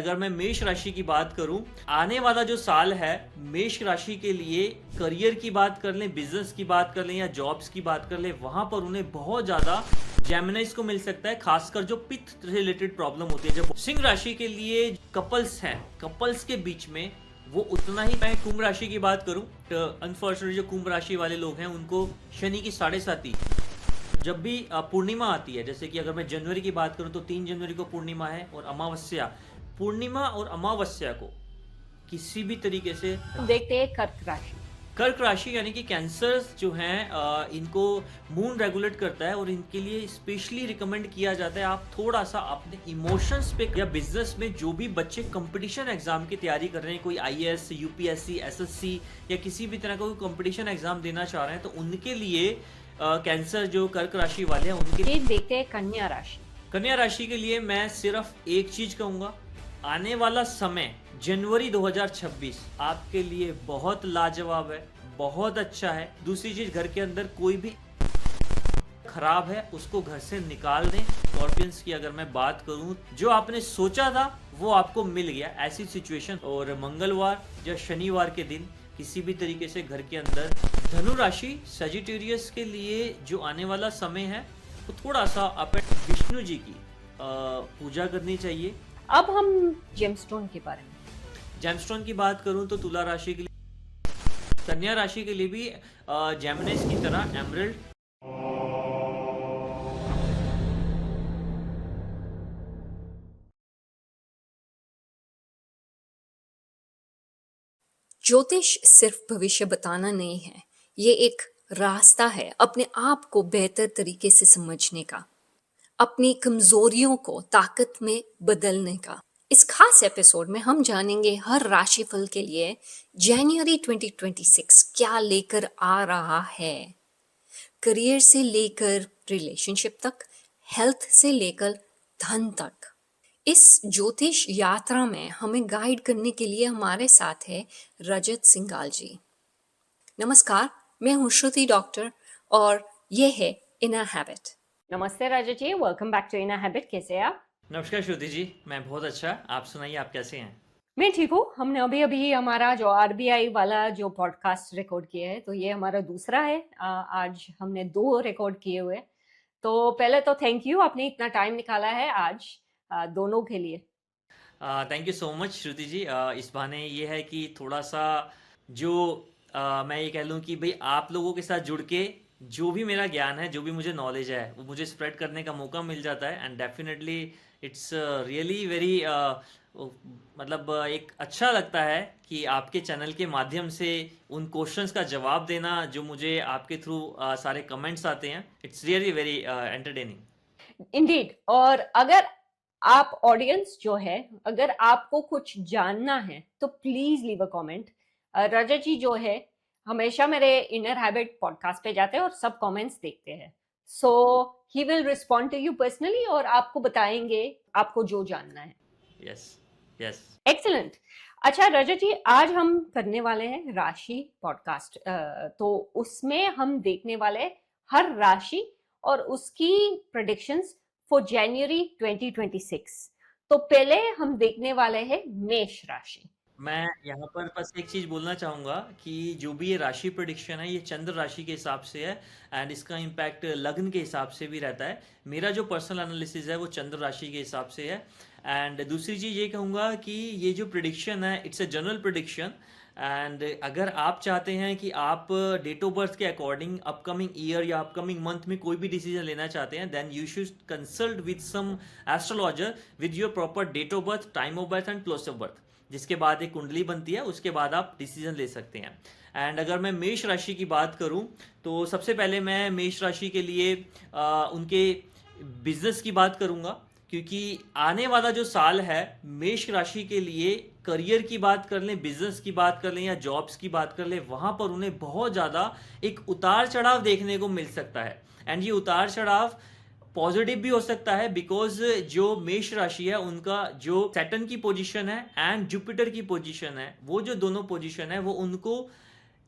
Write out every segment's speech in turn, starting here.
अगर मैं मेष राशि की बात करूं, आने वाला जो साल है मेष राशि के लिए, करियर की बात कर लें, बिजनेस की बात कर लें या जॉब्स की बात कर लें, वहां पर उन्हें बहुत ज्यादा जेमिनाइज को मिल सकता है, खासकर जो पित्त रिलेटेड प्रॉब्लम होती है। जब सिंह राशि के लिए कपल्स हैं, कपल्स के बीच में वो उतना ही। मैं कुंभ राशि की बात करूं तो अनफॉर्चुनेटली जो कुंभ राशि वाले लोग हैं उनको शनि की 7.5 जब भी पूर्णिमा आती है, जैसे कि अगर मैं जनवरी की बात करूं तो 3 जनवरी को पूर्णिमा है, और अमावस्या, पूर्णिमा और अमावस्या को किसी भी तरीके से देखते हैं कर्क राशि। कर्क राशि यानी कि कैंसर जो हैं इनको मून रेगुलेट करता है, और इनके लिए स्पेशली रिकमेंड किया जाता है आप थोड़ा सा अपने इमोशंस पे, या बिजनेस में जो भी बच्चे कंपटीशन एग्जाम की तैयारी कर रहे हैं, कोई आईएएस, यूपीएससी, एसएससी या किसी भी तरह का कोई कंपटीशन एग्जाम देना चाह रहे हैं, तो उनके लिए कैंसर जो कर्क राशि वाले हैं उनके फिर देखते हैं कन्या राशि। कन्या राशि के लिए मैं सिर्फ एक चीज कहूंगा, आने वाला समय जनवरी 2026 आपके लिए बहुत लाजवाब है, बहुत अच्छा है। दूसरी चीज, घर के अंदर कोई भी खराब है उसको घर से निकाल दें। स्कॉर्पियंस की अगर मैं बात करूं, जो आपने सोचा था वो आपको मिल गया, ऐसी सिचुएशन। और मंगलवार या शनिवार के दिन किसी भी तरीके से घर के अंदर धनु राशि सजिटेरियस के लिए जो आने वाला समय है तो थोड़ा सा विष्णु जी की पूजा करनी चाहिए। अब हम जेमस्टोन के बारे में। जेमस्टोन की बात करूं तो तुला राशि के लिए, कन्या राशि के लिए भी जेमिनिस की तरह एमरल्ड, ज्योतिष सिर्फ भविष्य बताना नहीं है, ये एक रास्ता है अपने आप को बेहतर तरीके से समझने का, अपनी कमजोरियों को ताकत में बदलने का। इस खास एपिसोड में हम जानेंगे हर राशिफल के लिए जनवरी 2026 क्या लेकर आ रहा है। करियर से लेकर रिलेशनशिप तक, हेल्थ से लेकर धन तक। इस ज्योतिष यात्रा में हमें गाइड करने के लिए हमारे साथ है रजत सिंगाल जी। नमस्कार, मैं हूँ श्रुति डॉक्टर और ये है इनर हैबिट। नमस्ते Raja ji, welcome back to inner habit. कैसे हैं आप? नमस्कार श्रुति जी, मैं बहुत अच्छा, आप सुनाइए, आप कैसे हैं? मैं ठीक हूँ। हमने अभी अभी हमारा जो आरबीआई वाला जो पॉडकास्ट रिकॉर्ड किया है, तो ये हमारा दूसरा है। आज हमने 2 रिकॉर्ड किए हुए। तो पहले तो थैंक यू, आपने इतना टाइम निकाला है आज दोनों के लिए। Thank you so much Shruti जी। इस बहाने ये है कि थोड़ा सा जो मैं ये कह लूँ कि भाई आप लोगों के साथ जुड़ के जो भी मेरा ज्ञान है, जो भी मुझे नॉलेज है, वो मुझे स्प्रेड करने का मौका मिल जाता है। And definitely it's really very मतलब एक अच्छा लगता है कि आपके चैनल के माध्यम से उन क्वेश्चंस का जवाब देना जो मुझे आपके थ्रू सारे कमेंट्स आते हैं। It's really very entertaining Indeed. और अगर आप ऑडियंस जो है, अगर आपको कुछ जानना है तो प्लीज लीव अ कमेंट। रजत जी जो है हमेशा मेरे इनर हैबिट पॉडकास्ट पे जाते हैं और सब कमेंट्स देखते हैं। So he will respond to you personally और आपको बताएंगे आपको जो जानना है। Yes yes. एक्सीलेंट। अच्छा रजत जी, आज हम करने वाले हैं राशि पॉडकास्ट। तो उसमें हम देखने वाले हैं हर राशि और उसकी प्रेडिक्शंस फॉर जनवरी 2026। तो पहले हम देखने वाले हैं मेष राशि। मैं यहाँ पर बस एक चीज बोलना चाहूंगा कि जो भी ये राशि प्रेडिक्शन है ये चंद्र राशि के हिसाब से है, एंड इसका इम्पैक्ट लग्न के हिसाब से भी रहता है। मेरा जो पर्सनल एनालिसिस है वो चंद्र राशि के हिसाब से है। एंड दूसरी चीज ये कहूंगा कि ये जो प्रिडिक्शन है it's a general prediction, and अगर आप चाहते हैं कि आप डेट ऑफ बर्थ के अकॉर्डिंग अपकमिंग ईयर या अपकमिंग मंथ में कोई भी डिसीजन लेना चाहते हैं, then you should consult with some astrologer with your proper date of birth, time of birth and place of birth, जिसके बाद एक कुंडली बनती है, उसके बाद आप डिसीजन ले सकते हैं। एंड अगर मैं मेष राशि की बात करूं तो सबसे पहले मैं मेष राशि के लिए उनके बिजनेस की बात करूंगा, क्योंकि आने वाला जो साल है मेष राशि के लिए, करियर की बात कर लें, बिजनेस की बात कर लें या जॉब्स की बात कर लें, वहां पर उन्हें बहुत ज़्यादा एक उतार चढ़ाव देखने को मिल सकता है। एंड ये उतार चढ़ाव पॉजिटिव भी हो सकता है, बिकॉज जो मेष राशि है उनका जो सैटर्न की पोजीशन है एंड जुपिटर की पोजीशन है, वो जो दोनों पोजीशन है वो उनको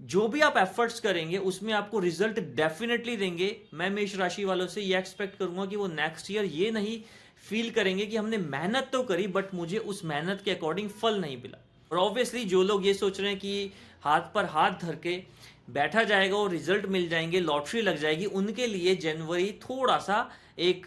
जो भी आप एफर्ट्स करेंगे उसमें आपको रिजल्ट डेफिनेटली देंगे। मैं मेष राशि वालों से ये एक्सपेक्ट करूंगा कि वो नेक्स्ट ईयर ये नहीं फील करेंगे कि हमने मेहनत तो करी बट मुझे उस मेहनत के अकॉर्डिंग फल नहीं मिला। और ऑब्वियसली जो लोग ये सोच रहे हैं कि हाथ पर हाथ धर के बैठा जाएगा और रिजल्ट मिल जाएंगे, लॉटरी लग जाएगी, उनके लिए जनवरी थोड़ा सा एक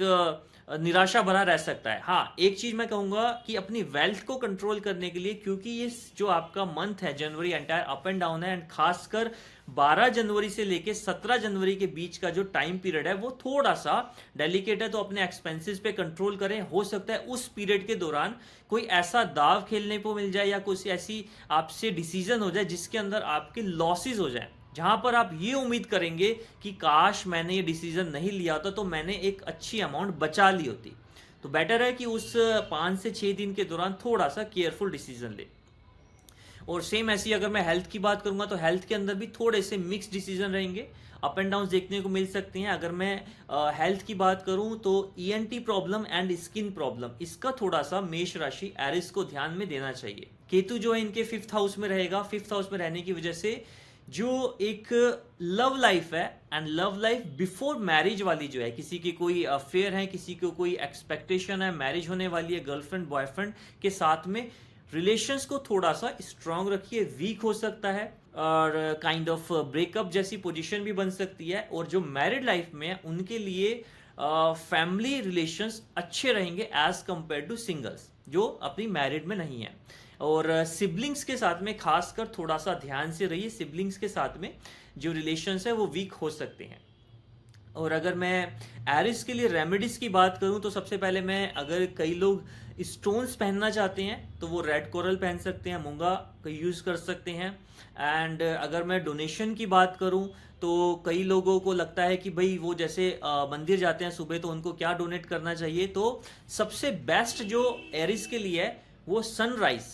निराशा भरा रह सकता है। हाँ, एक चीज मैं कहूंगा कि अपनी वेल्थ को कंट्रोल करने के लिए, क्योंकि ये जो आपका मंथ है जनवरी एंटायर अप एंड डाउन है, एंड खासकर 12 जनवरी से लेके 17 जनवरी के बीच का जो टाइम पीरियड है वो थोड़ा सा डेलिकेट है, तो अपने एक्सपेंसेस पे कंट्रोल करें। हो सकता है उस पीरियड के दौरान कोई ऐसा दाव खेलने को मिल जाए या कुछ ऐसी आपसे डिसीजन हो जाए जिसके अंदर आपके लॉसेस हो जाए, जहां पर आप ये उम्मीद करेंगे कि काश मैंने ये डिसीजन नहीं लिया होता तो मैंने एक अच्छी अमाउंट बचा ली होती। तो बेटर है कि उस 5 से 6 दिन के दौरान थोड़ा सा केयरफुल डिसीजन ले। और सेम ऐसी अगर मैं हेल्थ की बात करूंगा तो हेल्थ के अंदर भी थोड़े से मिक्स डिसीजन रहेंगे, अप एंड डाउन देखने को मिल सकती हैं। अगर मैं हेल्थ की बात करूं तो ENT problem and skin problem, इसका थोड़ा सा मेष राशि एरिस को ध्यान में देना चाहिए। केतु जो है इनके 5th हाउस में रहेगा। 5th हाउस में रहने की वजह से जो एक लव लाइफ है and love life before marriage वाली जो है, किसी की कोई अफेयर है, किसी को कोई एक्सपेक्टेशन है, मैरिज होने वाली है गर्लफ्रेंड बॉयफ्रेंड के साथ में, रिलेशंस को थोड़ा सा स्ट्रांग रखिए। वीक हो सकता है और काइंड ऑफ ब्रेकअप जैसी पोजीशन भी बन सकती है। और जो मैरिड लाइफ में है उनके लिए फैमिली रिलेशंस अच्छे रहेंगे एज कंपेयर टू सिंगल्स जो अपनी मैरिड में नहीं है। और सिबलिंग्स के साथ में खासकर थोड़ा सा ध्यान से रहिए, सिबलिंग्स के साथ में जो रिलेशंस है वो वीक हो सकते हैं। और अगर मैं एरिस के लिए रेमेडीज की बात करूं तो सबसे पहले मैं, अगर कई लोग स्टोन्स पहनना चाहते हैं तो वो रेड कोरल पहन सकते हैं, मूंगा का यूज कर सकते हैं। एंड अगर मैं डोनेशन की बात करूं तो कई लोगों को लगता है कि भाई वो जैसे मंदिर जाते हैं सुबह तो उनको क्या डोनेट करना चाहिए, तो सबसे बेस्ट जो एरिस के लिए है वो सनराइज।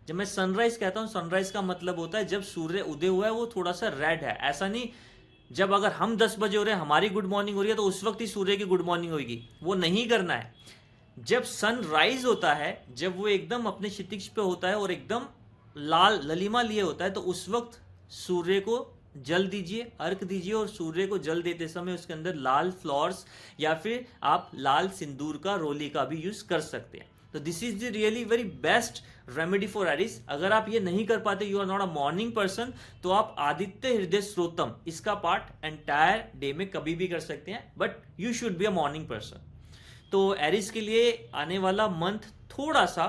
जब मैं सनराइज कहता हूँ, सनराइज का मतलब होता है जब सूर्य उदय हुआ है वो थोड़ा सा रेड है। ऐसा नहीं जब अगर हम 10 बजे हो रहे हैं हमारी गुड मॉर्निंग हो रही है तो उस वक्त ही सूर्य की गुड मॉर्निंग होगी, वो नहीं करना है। जब सनराइज होता है, जब वो एकदम अपने क्षितिज पे होता है और एकदम लाल ललिमा लिए होता है, तो उस वक्त सूर्य को जल दीजिए, अर्घ दीजिए। और सूर्य को जल देते समय उसके अंदर लाल फ्लावर्स या फिर आप लाल सिंदूर का, रोली का भी यूज कर सकते हैं। तो this is the really very best remedy for Aries. अगर आप ये नहीं कर पाते, you are not a morning person, तो आप आदित्य हृदय स्रोतम इसका पार्ट एंटायर डे में कभी भी कर सकते हैं, but you should be a morning person. तो एरिस के लिए आने वाला मंथ थोड़ा सा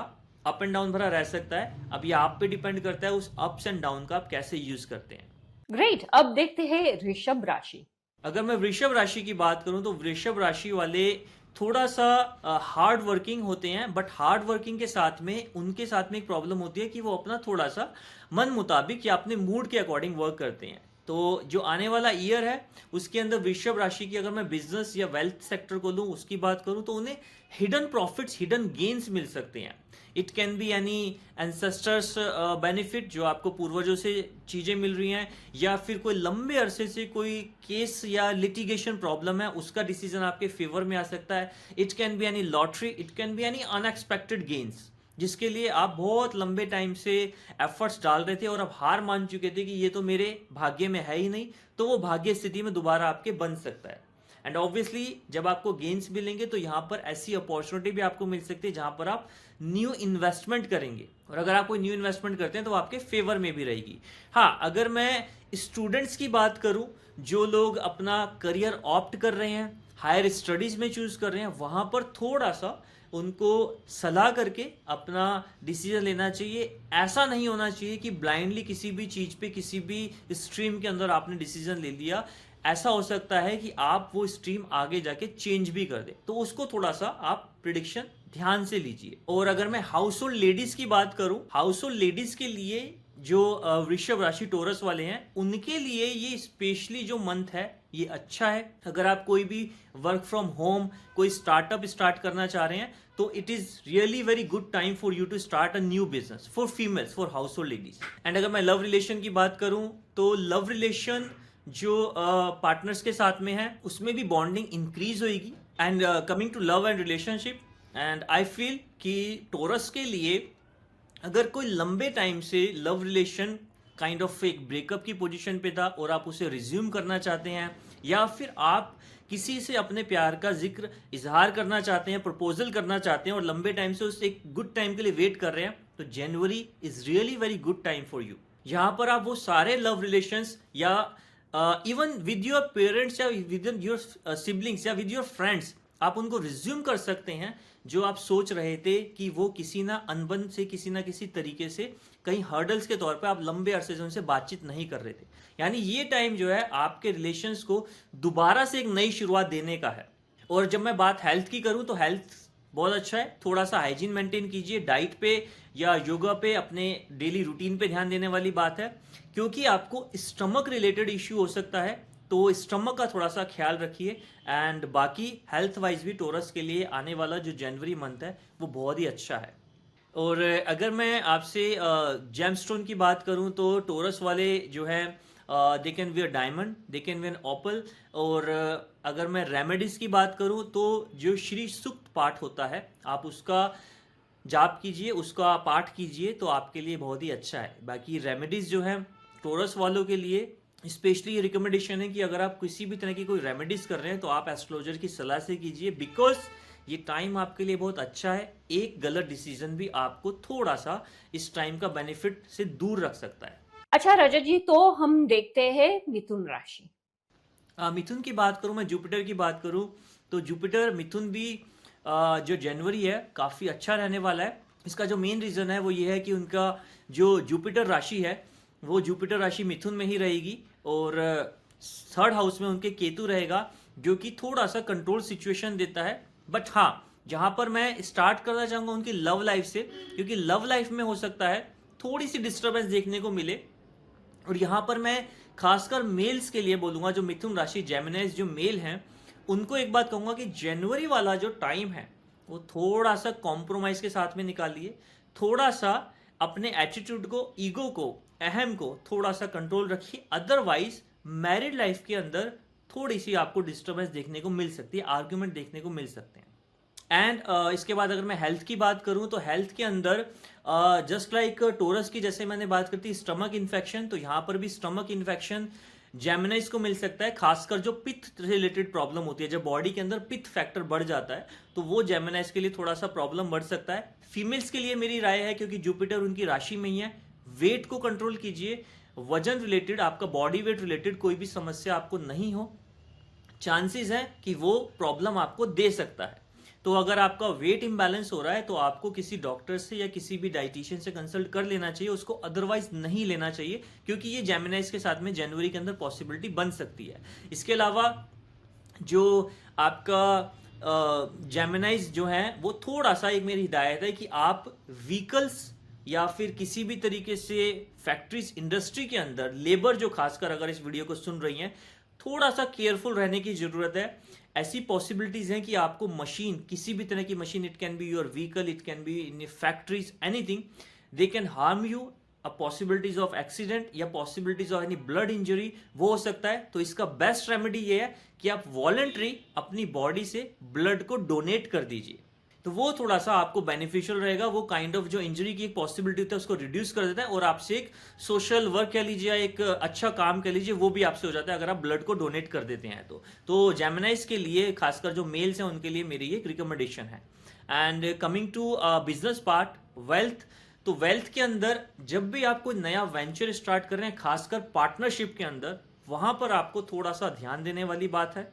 अप एंड डाउन भरा रह सकता है। अब ये आप पे डिपेंड करता है उस अप्स एंड डाउन का आप कैसे यूज करते हैं। ग्रेट, अब देखते हैं ऋषभ राशि। अगर मैं वृषभ राशि की बात करूं तो वृषभ राशि वाले थोड़ा सा हार्ड वर्किंग होते हैं, बट हार्ड वर्किंग के साथ में उनके साथ में एक प्रॉब्लम होती है कि वो अपना थोड़ा सा मन मुताबिक या अपने मूड के अकॉर्डिंग वर्क करते हैं। तो जो आने वाला ईयर है उसके अंदर वृषभ राशि की अगर मैं बिजनेस या वेल्थ सेक्टर को लूँ उसकी बात करूँ तो उन्हें हिडन प्रॉफिट्स, हिडन गेन्स मिल सकते हैं। It can be any ancestors benefit, जो आपको पूर्वजों से चीजें मिल रही हैं, या फिर कोई लंबे अरसे से कोई केस या लिटिगेशन प्रॉब्लम है उसका डिसीजन आपके फेवर में आ सकता है। It can be any lottery, it can be any unexpected gains जिसके लिए आप बहुत लंबे टाइम से एफर्ट्स डाल रहे थे और अब हार मान चुके थे कि ये तो मेरे भाग्य में है ही नहीं, तो वो भाग्य स्थिति में दोबारा आपके बन सकता है। एंड ऑब्वियसली जब आपको गेन्स मिलेंगे तो यहाँ पर ऐसी अपॉर्चुनिटी भी आपको मिल सकती है जहां पर आप न्यू इन्वेस्टमेंट करेंगे, और अगर आप कोई न्यू इन्वेस्टमेंट करते हैं तो आपके फेवर में भी रहेगी। हाँ, अगर मैं स्टूडेंट्स की बात करूं, जो लोग अपना करियर ऑप्ट कर रहे हैं, हायर स्टडीज में चूज कर रहे हैं, वहां पर थोड़ा सा उनको सलाह करके अपना डिसीजन लेना चाहिए। ऐसा नहीं होना चाहिए कि ब्लाइंडली किसी भी चीज पे, किसी भी स्ट्रीम के अंदर आपने डिसीजन ले लिया। ऐसा हो सकता है कि आप वो स्ट्रीम आगे जाके चेंज भी कर दे, तो उसको थोड़ा सा आप प्रिडिक्शन ध्यान से लीजिए। और अगर मैं हाउस होल्ड लेडीज की बात करूं, हाउस होल्ड लेडीज के लिए जो वृषभ राशि टोरस वाले हैं उनके लिए ये स्पेशली जो मंथ है ये अच्छा है। अगर आप कोई भी वर्क फ्रॉम होम, कोई स्टार्टअप स्टार्ट करना चाह रहे हैं तो it is really very good time for you to start a new business for females, for household ladies. And अगर मैं लव रिलेशन की बात करूं तो लव रिलेशन जो पार्टनर्स के साथ में है उसमें भी बॉन्डिंग इंक्रीज होगी। And coming to love and relationship, and I feel कि टोरस के लिए अगर कोई लंबे टाइम से लव रिलेशन काइंड ऑफ एक ब्रेकअप की पोजीशन पे था और आप उसे रिज्यूम करना चाहते हैं, या फिर आप किसी से अपने प्यार का जिक्र इजहार करना चाहते हैं, प्रपोजल करना चाहते हैं और लंबे टाइम से उस एक गुड टाइम के लिए वेट कर रहे हैं, तो जनवरी is really very good time for you. यहाँ पर आप वो सारे लव रिलेशंस या इवन विद योर पेरेंट्स या विद योर सिबलिंग्स या विद योर फ्रेंड्स, आप उनको रिज्यूम कर सकते हैं जो आप सोच रहे थे कि वो किसी ना अनबन से, किसी ना किसी तरीके से, कहीं हर्डल्स के तौर पे आप लंबे अरसे से उनसे बातचीत नहीं कर रहे थे। यानी ये टाइम जो है आपके रिलेशंस को दोबारा से एक नई शुरुआत देने का है। और जब मैं बात हेल्थ की करूं तो हेल्थ बहुत अच्छा है। थोड़ा सा हाइजीन मेंटेन कीजिए, डाइट पे या योगा पे, अपने डेली रूटीन पे ध्यान देने वाली बात है, क्योंकि आपको स्टमक रिलेटेड इश्यू हो सकता है, तो स्टमक का थोड़ा सा ख्याल रखिए। एंड बाकी हेल्थ वाइज भी टोरस के लिए आने वाला जो जनवरी मंथ है वो बहुत ही अच्छा है। और अगर मैं आपसे जेमस्टोन की बात करूं तो टोरस वाले जो है they can wear diamond, they can wear opal. और अगर मैं रेमेडीज की बात करूं तो जो श्री सुक्त पाठ होता है आप उसका जाप कीजिए, उसका पाठ कीजिए, तो आपके लिए बहुत ही अच्छा है। बाकी रेमेडीज जो है टोरस वालों के लिए स्पेशली ये रिकमेंडेशन है कि अगर आप किसी भी तरह की कोई रेमेडीज कर रहे हैं तो आप एस्ट्रोलॉजर की सलाह से कीजिए, बिकॉज ये टाइम आपके लिए बहुत अच्छा है। एक गलत डिसीजन भी आपको थोड़ा सा इस टाइम का बेनिफिट से दूर रख सकता है। अच्छा रजत जी, तो हम देखते हैं मिथुन राशि। मिथुन की बात करूं, मैं जुपिटर की बात करूं तो जुपिटर मिथुन भी जो जनवरी है काफ़ी अच्छा रहने वाला है। इसका जो मेन रीज़न है वो ये है कि उनका जो जुपिटर राशि है वो जुपिटर राशि मिथुन में ही रहेगी और थर्ड हाउस में उनके केतु रहेगा, जो कि थोड़ा सा कंट्रोल सिचुएशन देता है। बट हाँ, जहाँ पर मैं स्टार्ट करना चाहूँगा उनकी लव लाइफ से, क्योंकि लव लाइफ में हो सकता है थोड़ी सी डिस्टर्बेंस देखने को मिले। और यहाँ पर मैं खासकर मेल्स के लिए बोलूंगा, जो मिथुन राशि जेमिनाइज जो मेल हैं उनको एक बात कहूंगा कि जनवरी वाला जो टाइम है वो थोड़ा सा कॉम्प्रोमाइज के साथ में निकालिए। थोड़ा सा अपने एटीट्यूड को, ईगो को, अहम को थोड़ा सा कंट्रोल रखिए। अदरवाइज मैरिड लाइफ के अंदर थोड़ी सी आपको डिस्टर्बेंस देखने को मिल सकती है, आर्ग्यूमेंट देखने को मिल सकते हैं। एंड इसके बाद अगर मैं हेल्थ की बात करूं तो हेल्थ के अंदर जस्ट लाइक टोरस की जैसे मैंने बात करती थी स्टमक इन्फेक्शन, तो यहाँ पर भी स्टमक इन्फेक्शन जेमिनाइज को मिल सकता है। खासकर जो पित्त से रिलेटेड प्रॉब्लम होती है, जब बॉडी के अंदर पित्त फैक्टर बढ़ जाता है तो वो जेमिनाइज के लिए थोड़ा सा प्रॉब्लम बढ़ सकता है। फीमेल्स के लिए मेरी राय है, क्योंकि जुपिटर उनकी राशि में ही है, वेट को कंट्रोल कीजिए। वजन रिलेटेड, आपका बॉडी वेट रिलेटेड कोई भी समस्या आपको नहीं हो, चांसेस है कि वो प्रॉब्लम आपको दे सकता है। तो अगर आपका वेट इम्बैलेंस हो रहा है तो आपको किसी डॉक्टर से या किसी भी डाइटिशियन से कंसल्ट कर लेना चाहिए, उसको अदरवाइज नहीं लेना चाहिए, क्योंकि ये जेमिनाइज के साथ में जनवरी के अंदर पॉसिबिलिटी बन सकती है। इसके अलावा जो आपका जेमिनाइज जो है वो थोड़ा सा, एक मेरी हिदायत है कि आप व्हीकल्स या फिर किसी भी तरीके से फैक्ट्रीज, इंडस्ट्री के अंदर लेबर जो खासकर अगर इस वीडियो को सुन रही हैं, थोड़ा सा केयरफुल रहने की जरूरत है। ऐसी पॉसिबिलिटीज हैं कि आपको मशीन, किसी भी तरह की machine, it can be your vehicle, it can be in factories, anything, they can harm you. A possibilities of accident या possibilities of any blood injury वो हो सकता है। तो इसका बेस्ट रेमेडी ये है कि आप वॉलंटरी अपनी बॉडी से ब्लड को डोनेट कर दीजिए, तो वो थोड़ा सा आपको बेनिफिशियल रहेगा। वो काइंड ऑफ जो इंजरी की एक पॉसिबिलिटी होता है उसको रिड्यूस कर देता है और आपसे एक सोशल वर्क कह लीजिए, एक अच्छा काम कह लीजिए, वो भी आपसे हो जाता है अगर आप ब्लड को डोनेट कर देते हैं। तो जेमिनाइज के लिए, खासकर जो मेल्स हैं उनके लिए मेरी एक रिकमेंडेशन है। And coming to business part, wealth, तो वेल्थ के अंदर जब भी आप कोई नया वेंचर स्टार्ट कर रहे हैं, खासकर पार्टनरशिप के अंदर, वहां पर आपको थोड़ा सा ध्यान देने वाली बात है।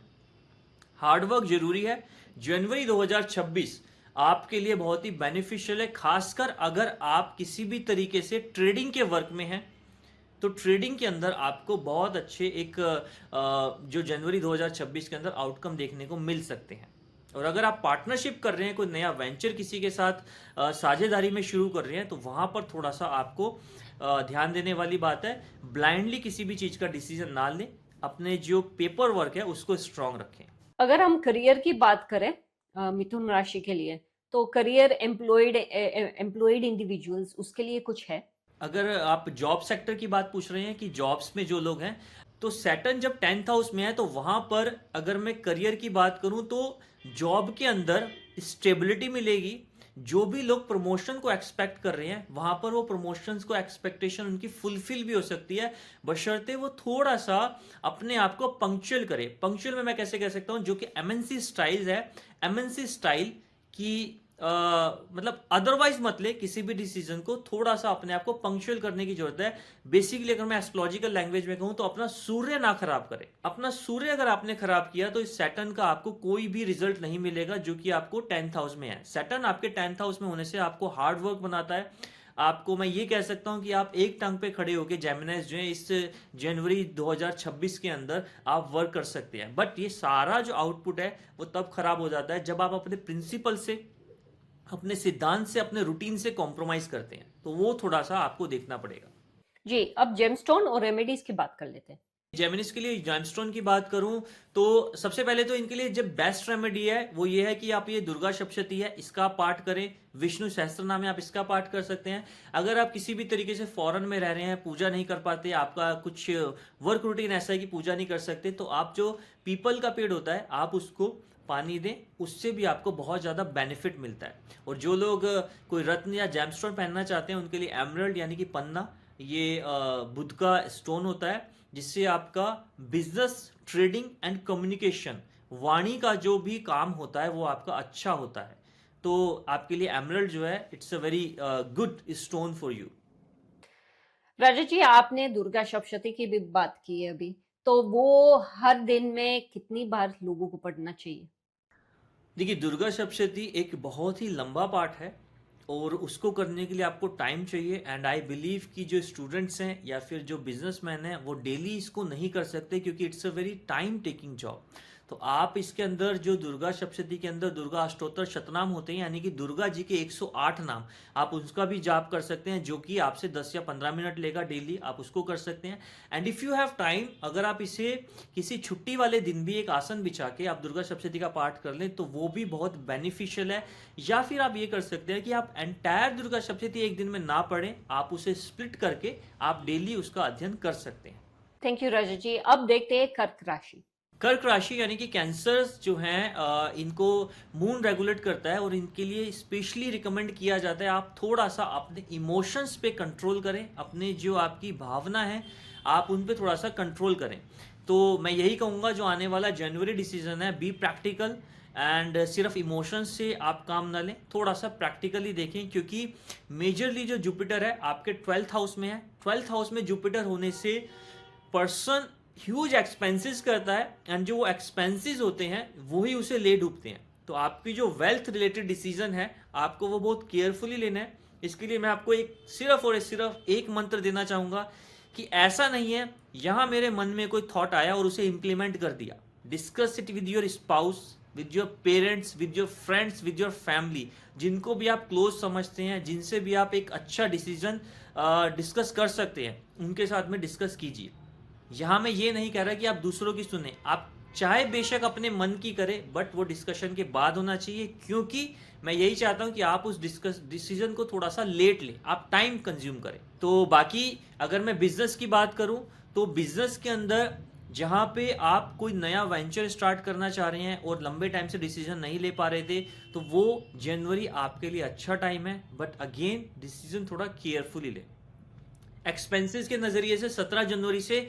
हार्डवर्क जरूरी है। जनवरी 2026 आपके लिए बहुत ही बेनिफिशियल है, खासकर अगर आप किसी भी तरीके से ट्रेडिंग के वर्क में हैं, तो ट्रेडिंग के अंदर आपको बहुत अच्छे एक जो जनवरी 2026 के अंदर आउटकम देखने को मिल सकते हैं। और अगर आप पार्टनरशिप कर रहे हैं, कोई नया वेंचर किसी के साथ साझेदारी में शुरू कर रहे हैं, तो वहां पर थोड़ा सा आपको ध्यान देने वाली बात है। ब्लाइंडली किसी भी चीज का डिसीजन ना लें, अपने जो पेपर वर्क है उसको स्ट्रांग रखें। अगर हम करियर की बात करें मिथुन राशि के लिए, तो करियर, एम्प्लॉयड इंडिविजुअल्स, उसके लिए कुछ है? अगर आप जॉब सेक्टर की बात पूछ रहे हैं कि जॉब्स में जो लोग हैं, तो सैटर्न जब 10th हाउस में है तो वहां पर अगर मैं करियर की बात करूं तो जॉब के अंदर स्टेबिलिटी मिलेगी, जो भी लोग प्रमोशन को एक्सपेक्ट कर रहे हैं वहां पर वो प्रमोशंस को एक्सपेक्टेशन उनकी फुलफिल भी हो सकती है, बशर्ते वो थोड़ा सा अपने आप को पंक्चुअल करे। पंक्चुअल में मैं कैसे कह सकता हूं, जो कि एमएनसी स्टाइल है, एमएनसी स्टाइल की मतलब अदरवाइज मत ले किसी भी डिसीजन को, थोड़ा सा अपने आप को पंक्चुअल करने की जरूरत है। बेसिकली अगर मैं एस्ट्रोलॉजिकल लैंग्वेज में कहूं तो अपना सूर्य ना खराब करे। अपना सूर्य अगर आपने खराब किया तो इस सैटर्न का आपको कोई भी रिजल्ट नहीं मिलेगा जो कि आपको 10th हाउस में है। सैटर्न आपके 10th हाउस में होने से आपको हार्ड वर्क बनाता है। आपको मैं ये कह सकता हूं कि आप एक टांग पे खड़े होकर जेमिनाइज जो है इस जनवरी 2026 के अंदर आप वर्क कर सकते हैं। बट ये सारा जो आउटपुट है वो तब खराब हो जाता है जब आप अपने प्रिंसिपल से, अपने सिद्धांत से, अपने रूटीन से कॉम्प्रोमाइज करते हैं, तो वो थोड़ा सा आपको देखना पड़ेगा। जी, अब जेमस्टोन और रेमेडीज की बात कर लेते हैं। जेमिनिस के लिए जेमस्टोन की बात करूं तो सबसे पहले तो इनके लिए जब बेस्ट रेमेडी है वो ये है कि आप ये दुर्गा सप्तशती है इसका पाठ करें, विष्णु सहस्त्र नाम है आप इसका पाठ कर सकते हैं। अगर आप किसी भी तरीके से फॉरेन में रह रहे हैं, पूजा नहीं कर पाते, आपका कुछ वर्क रूटीन ऐसा है कि पूजा नहीं कर सकते, तो आप जो पीपल का पेड़ होता है आप उसको पानी दें, उससे भी आपको बहुत ज़्यादा बेनिफिट मिलता है। और जो लोग कोई रत्न या जेमस्टोन पहनना चाहते हैं उनके लिए एमरल्ड यानी कि पन्ना, ये बुध का स्टोन होता है जिससे आपका बिजनेस, ट्रेडिंग एंड कम्युनिकेशन, वाणी का जो भी काम होता है वो आपका अच्छा होता है। तो आपके लिए एमरल्ड जो है it's a very good stone for you. Raja ji, आपने दुर्गा सप्तशती की भी बात की है अभी, तो वो हर दिन में कितनी बार लोगों को पढ़ना चाहिए? देखिए, दुर्गा सप्तशती एक बहुत ही लंबा पाठ है और उसको करने के लिए आपको टाइम चाहिए। एंड आई बिलीव कि जो स्टूडेंट्स हैं या फिर जो बिजनेसमैन हैं वो डेली इसको नहीं कर सकते क्योंकि it's a very time taking job. तो आप इसके अंदर जो दुर्गा सप्तशती के अंदर दुर्गा अष्टोत्तर शतनाम होते हैं यानी कि दुर्गा जी के 108 नाम, आप उसका भी जाप कर सकते हैं जो कि आपसे 10 या 15 मिनट लेगा डेली, आप उसको कर सकते हैं। And if you have time, अगर आप इसे किसी छुट्टी वाले दिन भी एक आसन बिछा के आप दुर्गा सप्तशती का पाठ कर लें तो वो भी बहुत बेनिफिशियल है। या फिर आप ये कर सकते हैं कि आप एंटायर दुर्गा सप्तशती एक दिन में ना पढ़ें, आप उसे स्प्लिट करके आप डेली उसका अध्ययन कर सकते हैं। थैंक यू राजा जी। अब देखते हैं कर्क राशि। कर्क राशि यानी कि कैंसर्स जो हैं इनको मून रेगुलेट करता है और इनके लिए स्पेशली रिकमेंड किया जाता है आप थोड़ा सा अपने इमोशंस पे कंट्रोल करें, अपने जो आपकी भावना है आप उन पे थोड़ा सा कंट्रोल करें। तो मैं यही कहूँगा जो आने वाला जनवरी डिसीजन है, बी प्रैक्टिकल एंड सिर्फ इमोशंस से आप काम ना लें, थोड़ा सा प्रैक्टिकली देखें क्योंकि मेजरली जो जुपिटर है आपके 12th हाउस में है। 12th हाउस में जुपिटर होने से पर्सन ह्यूज एक्सपेंसेस करता है एंड जो वो एक्सपेंसेस होते हैं वही उसे ले डूबते हैं। तो आपकी जो वेल्थ रिलेटेड डिसीजन है आपको वो बहुत केयरफुली लेना है। इसके लिए मैं आपको एक सिर्फ और सिर्फ एक मंत्र देना चाहूँगा कि ऐसा नहीं है यहाँ मेरे मन में कोई थॉट आया और उसे इम्प्लीमेंट कर दिया। Discuss it with your spouse, with your parents, with your friends, with your family, जिनको भी आप क्लोज समझते हैं, जिनसे भी आप एक अच्छा डिसीजन डिस्कस कर सकते हैं, उनके साथ में डिस्कस कीजिए। यहाँ मैं ये नहीं कह रहा कि आप दूसरों की सुने, आप चाहे बेशक अपने मन की करें बट वो डिस्कशन के बाद होना चाहिए क्योंकि मैं यही चाहता हूँ कि आप उस डिसीजन को थोड़ा सा लेट लें, आप टाइम कंज्यूम करें। तो बाकी अगर मैं बिजनेस की बात करूँ तो बिजनेस के अंदर जहाँ पे आप कोई नया वेंचर स्टार्ट करना चाह रहे हैं और लंबे टाइम से डिसीजन नहीं ले पा रहे थे तो वो जनवरी आपके लिए अच्छा टाइम है, बट अगेन डिसीजन थोड़ा केयरफुली लें। एक्सपेंसेस के नज़रिए से 17 जनवरी से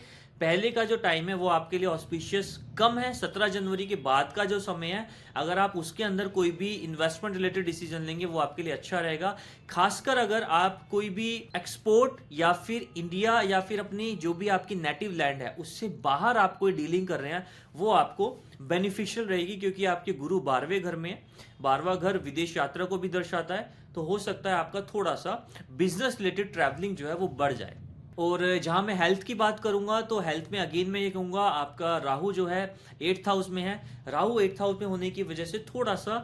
पहले का जो टाइम है वो आपके लिए ऑस्पिशियस कम है। 17 जनवरी के बाद का जो समय है अगर आप उसके अंदर कोई भी इन्वेस्टमेंट रिलेटेड डिसीजन लेंगे वो आपके लिए अच्छा रहेगा। खासकर अगर आप कोई भी एक्सपोर्ट या फिर इंडिया या फिर अपनी जो भी आपकी नेटिव लैंड है उससे बाहर आप कोई डीलिंग कर रहे हैं वो आपको बेनिफिशियल रहेगी क्योंकि आपके गुरु 12वें घर में है। 12वां घर विदेश यात्रा को भी दर्शाता है, तो हो सकता है आपका थोड़ा सा बिजनेस रिलेटेड ट्रैवलिंग जो है वो बढ़ जाए। और जहां मैं हेल्थ की बात करूंगा तो हेल्थ में अगेन मैं ये कहूंगा आपका राहु जो है 8th हाउस में है। राहु 8th हाउस में होने की वजह से थोड़ा सा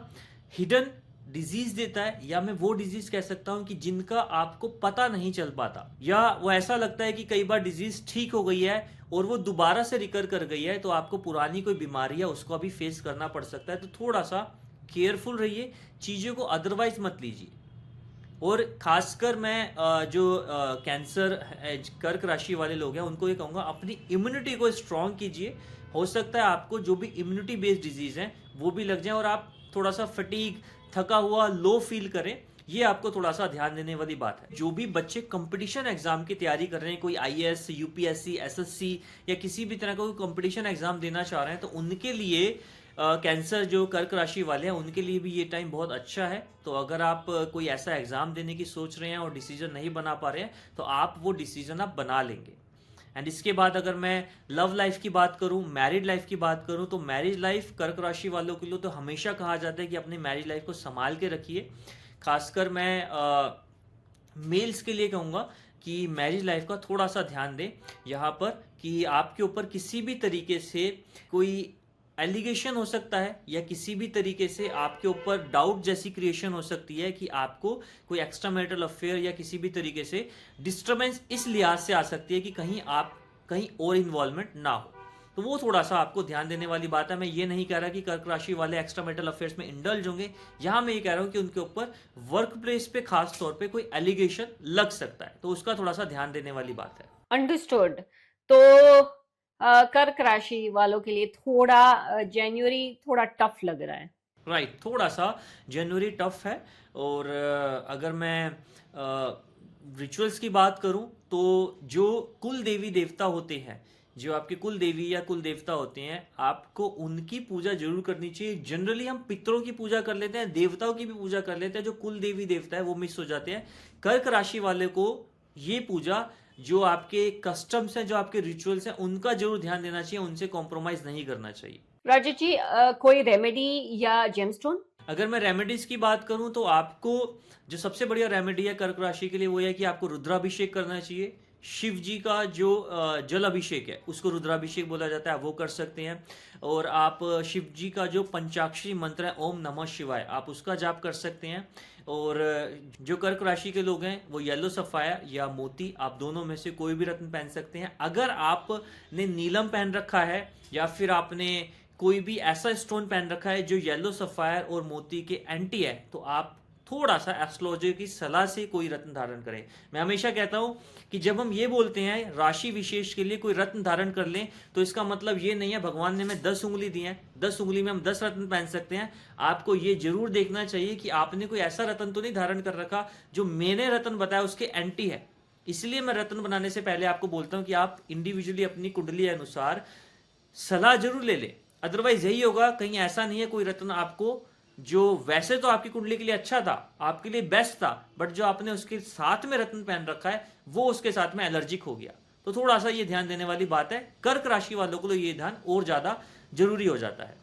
हिडन डिजीज देता है, या मैं वो डिजीज कह सकता हूं कि जिनका आपको पता नहीं चल पाता, या वो ऐसा लगता है कि कई बार डिजीज ठीक हो गई है और वो दोबारा से रिकर कर गई है, तो आपको पुरानी कोई बीमारी है उसको अभी फेस करना पड़ सकता है। तो थोड़ा सा केयरफुल रहिए, चीज़ों को अदरवाइज मत लीजिए। और खासकर मैं जो कैंसर कर्क राशि वाले लोग हैं उनको ये कहूँगा अपनी इम्यूनिटी को स्ट्रॉन्ग कीजिए। हो सकता है आपको जो भी इम्यूनिटी बेस्ड डिजीज हैं वो भी लग जाए और आप थोड़ा सा फटीग, थका हुआ, लो फील करें, ये आपको थोड़ा सा ध्यान देने वाली बात है। जो भी बच्चे कंपटीशन एग्जाम की तैयारी कर रहे हैं, कोई आईएएस, यूपीएससी, एसएससी या किसी भी तरह का कोई कंपटीशन एग्जाम देना चाह रहे हैं, तो उनके लिए कैंसर जो कर्क राशि वाले हैं उनके लिए भी ये टाइम बहुत अच्छा है। तो अगर आप कोई ऐसा एग्जाम देने की सोच रहे हैं और डिसीजन नहीं बना पा रहे हैं, तो आप वो डिसीजन आप बना लेंगे। एंड इसके बाद अगर मैं लव लाइफ की बात करूं, मैरिड लाइफ की बात करूं, तो मैरिज लाइफ कर्क राशि वालों के लिए तो हमेशा कहा जाता है कि अपनी मैरिज लाइफ को संभाल के रखिए। खासकर मैं मेल्स के लिए कहूँगा कि मैरिज लाइफ का थोड़ा सा ध्यान दें यहाँ पर, कि आपके ऊपर किसी भी तरीके से कोई एलिगेशन हो सकता है या किसी भी तरीके से आपके ऊपर डाउट जैसी क्रिएशन हो सकती है कि आपको कोई एक्स्ट्रा मैरिटल अफेयर या किसी भी तरीके से डिस्टर्बेंस इस लिहाज से आ सकती है कि कहीं आप कहीं और इन्वॉल्वमेंट ना हो। तो वो थोड़ा सा आपको ध्यान देने वाली बात है। मैं ये नहीं कह रहा कि कर्क राशि वाले एक्स्ट्रा मैरिटल अफेयर्स में इंडल्ज होंगे, यहाँ मैं ये कह रहा हूँ कि उनके ऊपर वर्क प्लेस पे खास तौर पे कोई एलिगेशन लग सकता है, तो उसका थोड़ा सा ध्यान देने वाली बात है। अंडरस्टूड। तो कर्क राशि वालों के लिए थोड़ा जनवरी थोड़ा टफ लग रहा है। राइट, थोड़ा सा जनवरी टफ है। और अगर मैं रिचुअल्स की बात करूं, तो जो कुल देवी देवता होते हैं, जो आपके कुल देवी या कुल देवता होते हैं, आपको उनकी पूजा जरूर करनी चाहिए। जनरली हम पितरों की पूजा कर लेते हैं, देवताओं की भी पूजा कर लेते हैं, जो कुल देवी देवता है वो मिस हो जाते हैं। कर्क राशि वाले को ये पूजा, जो आपके कस्टम्स हैं, जो आपके रिचुअल्स हैं, उनका जरूर ध्यान देना चाहिए, उनसे कॉम्प्रोमाइज नहीं करना चाहिए। राजत जी, कोई रेमेडी या जेमस्टोन? अगर मैं रेमेडीज की बात करूं, तो आपको जो सबसे बढ़िया रेमेडी है कर्क राशि के लिए वो है कि आपको रुद्राभिषेक करना चाहिए। शिव जी का जो जल अभिषेक है उसको रुद्राभिषेक बोला जाता है, वो कर सकते हैं। और आप शिव जी का जो पंचाक्षरी मंत्र है ओम नमः शिवाय, आप उसका जाप कर सकते हैं। और जो कर्क राशि के लोग हैं वो येलो सफायर या मोती, आप दोनों में से कोई भी रत्न पहन सकते हैं। अगर आपने नीलम पहन रखा है या फिर आपने कोई भी ऐसा स्टोन पहन रखा है जो येलो सफायर और मोती के एंटी है, तो आप थोड़ा सा एस्ट्रोलॉजर की सलाह से कोई रत्न धारण करें। मैं हमेशा कहता हूं कि जब हम ये बोलते हैं राशि विशेष के लिए कोई रत्न धारण कर लें, तो इसका मतलब ये नहीं है भगवान ने हमें 10 उंगली दी है, 10 उंगली में हम 10 रत्न पहन सकते हैं। आपको ये जरूर देखना चाहिए कि आपने कोई ऐसा रत्न तो नहीं धारण कर रखा जो मैंने रत्न बताया उसके एंटी है। इसलिए मैं रत्न बनाने से पहले आपको बोलता हूं कि आप इंडिविजुअली अपनी कुंडली अनुसार सलाह जरूर ले लें। अदरवाइज यही होगा, कहीं ऐसा नहीं है कोई रत्न आपको जो वैसे तो आपकी कुंडली के लिए अच्छा था, आपके लिए बेस्ट था, बट जो आपने उसके साथ में रत्न पहन रखा है वो उसके साथ में एलर्जिक हो गया। तो थोड़ा सा ये ध्यान देने वाली बात है। कर्क राशि वालों को ये ध्यान और ज्यादा जरूरी हो जाता है।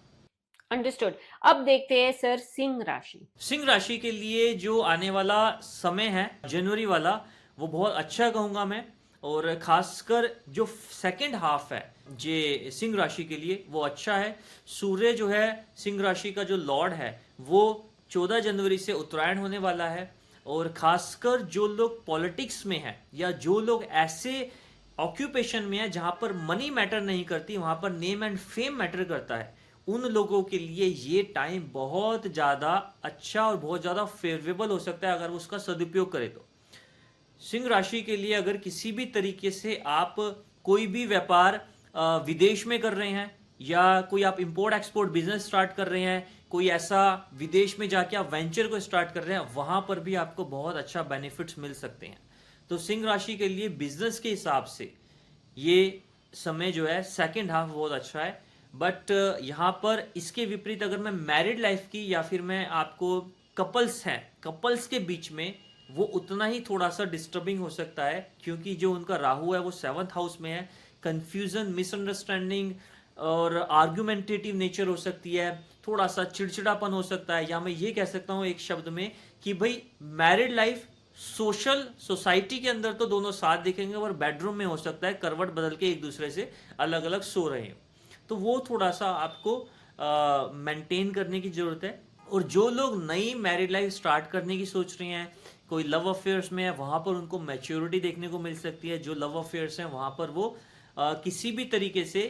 अंडरस्टूड। अब देखते हैं सर सिंह राशि। सिंह राशि के लिए जो आने वाला समय है जनवरी वाला, वो बहुत अच्छा कहूंगा मैं। और खासकर जो सेकंड हाफ है जे सिंह राशि के लिए वो अच्छा है। सूर्य जो है सिंह राशि का जो लॉर्ड है वो 14 जनवरी से उत्तरायण होने वाला है। और खासकर जो लोग पॉलिटिक्स में है या जो लोग ऐसे ऑक्यूपेशन में है जहां पर मनी मैटर नहीं करती, वहां पर नेम एंड फेम मैटर करता है, उन लोगों के लिए ये टाइम बहुत ज़्यादा अच्छा और बहुत ज़्यादा फेवरेबल हो सकता है अगर वो उसका सदुपयोग करे तो। सिंह राशि के लिए अगर किसी भी तरीके से आप कोई भी व्यापार विदेश में कर रहे हैं या कोई आप इंपोर्ट एक्सपोर्ट बिजनेस स्टार्ट कर रहे हैं, कोई ऐसा विदेश में जाके आप वेंचर को स्टार्ट कर रहे हैं, वहां पर भी आपको बहुत अच्छा बेनिफिट्स मिल सकते हैं। तो सिंह राशि के लिए बिजनेस के हिसाब से ये समय जो है सेकंड हाफ बहुत अच्छा है। बट यहाँ पर इसके विपरीत अगर मैं मैरिड लाइफ की या फिर मैं आपको कपल्स हैं, कपल्स के बीच में वो उतना ही थोड़ा सा डिस्टर्बिंग हो सकता है, क्योंकि जो उनका राहु है वो 7th हाउस में है। कंफ्यूजन, मिसअंडरस्टैंडिंग और आर्गुमेंटेटिव नेचर हो सकती है, थोड़ा सा चिड़चिड़ापन हो सकता है। या मैं ये कह सकता हूँ एक शब्द में कि भाई मैरिड लाइफ सोशल सोसाइटी के अंदर तो दोनों साथ दिखेंगे, और बेडरूम में हो सकता है करवट बदल के एक दूसरे से अलग अलग सो रहे हो। तो वो थोड़ा सा आपको मेंटेन करने की जरूरत है। और जो लोग नई मैरिड लाइफ स्टार्ट करने की सोच रहे हैं, कोई लव अफेयर्स में है, वहां पर उनको मैच्योरिटी देखने को मिल सकती है। जो लव अफेयर्स हैं वहां पर वो किसी भी तरीके से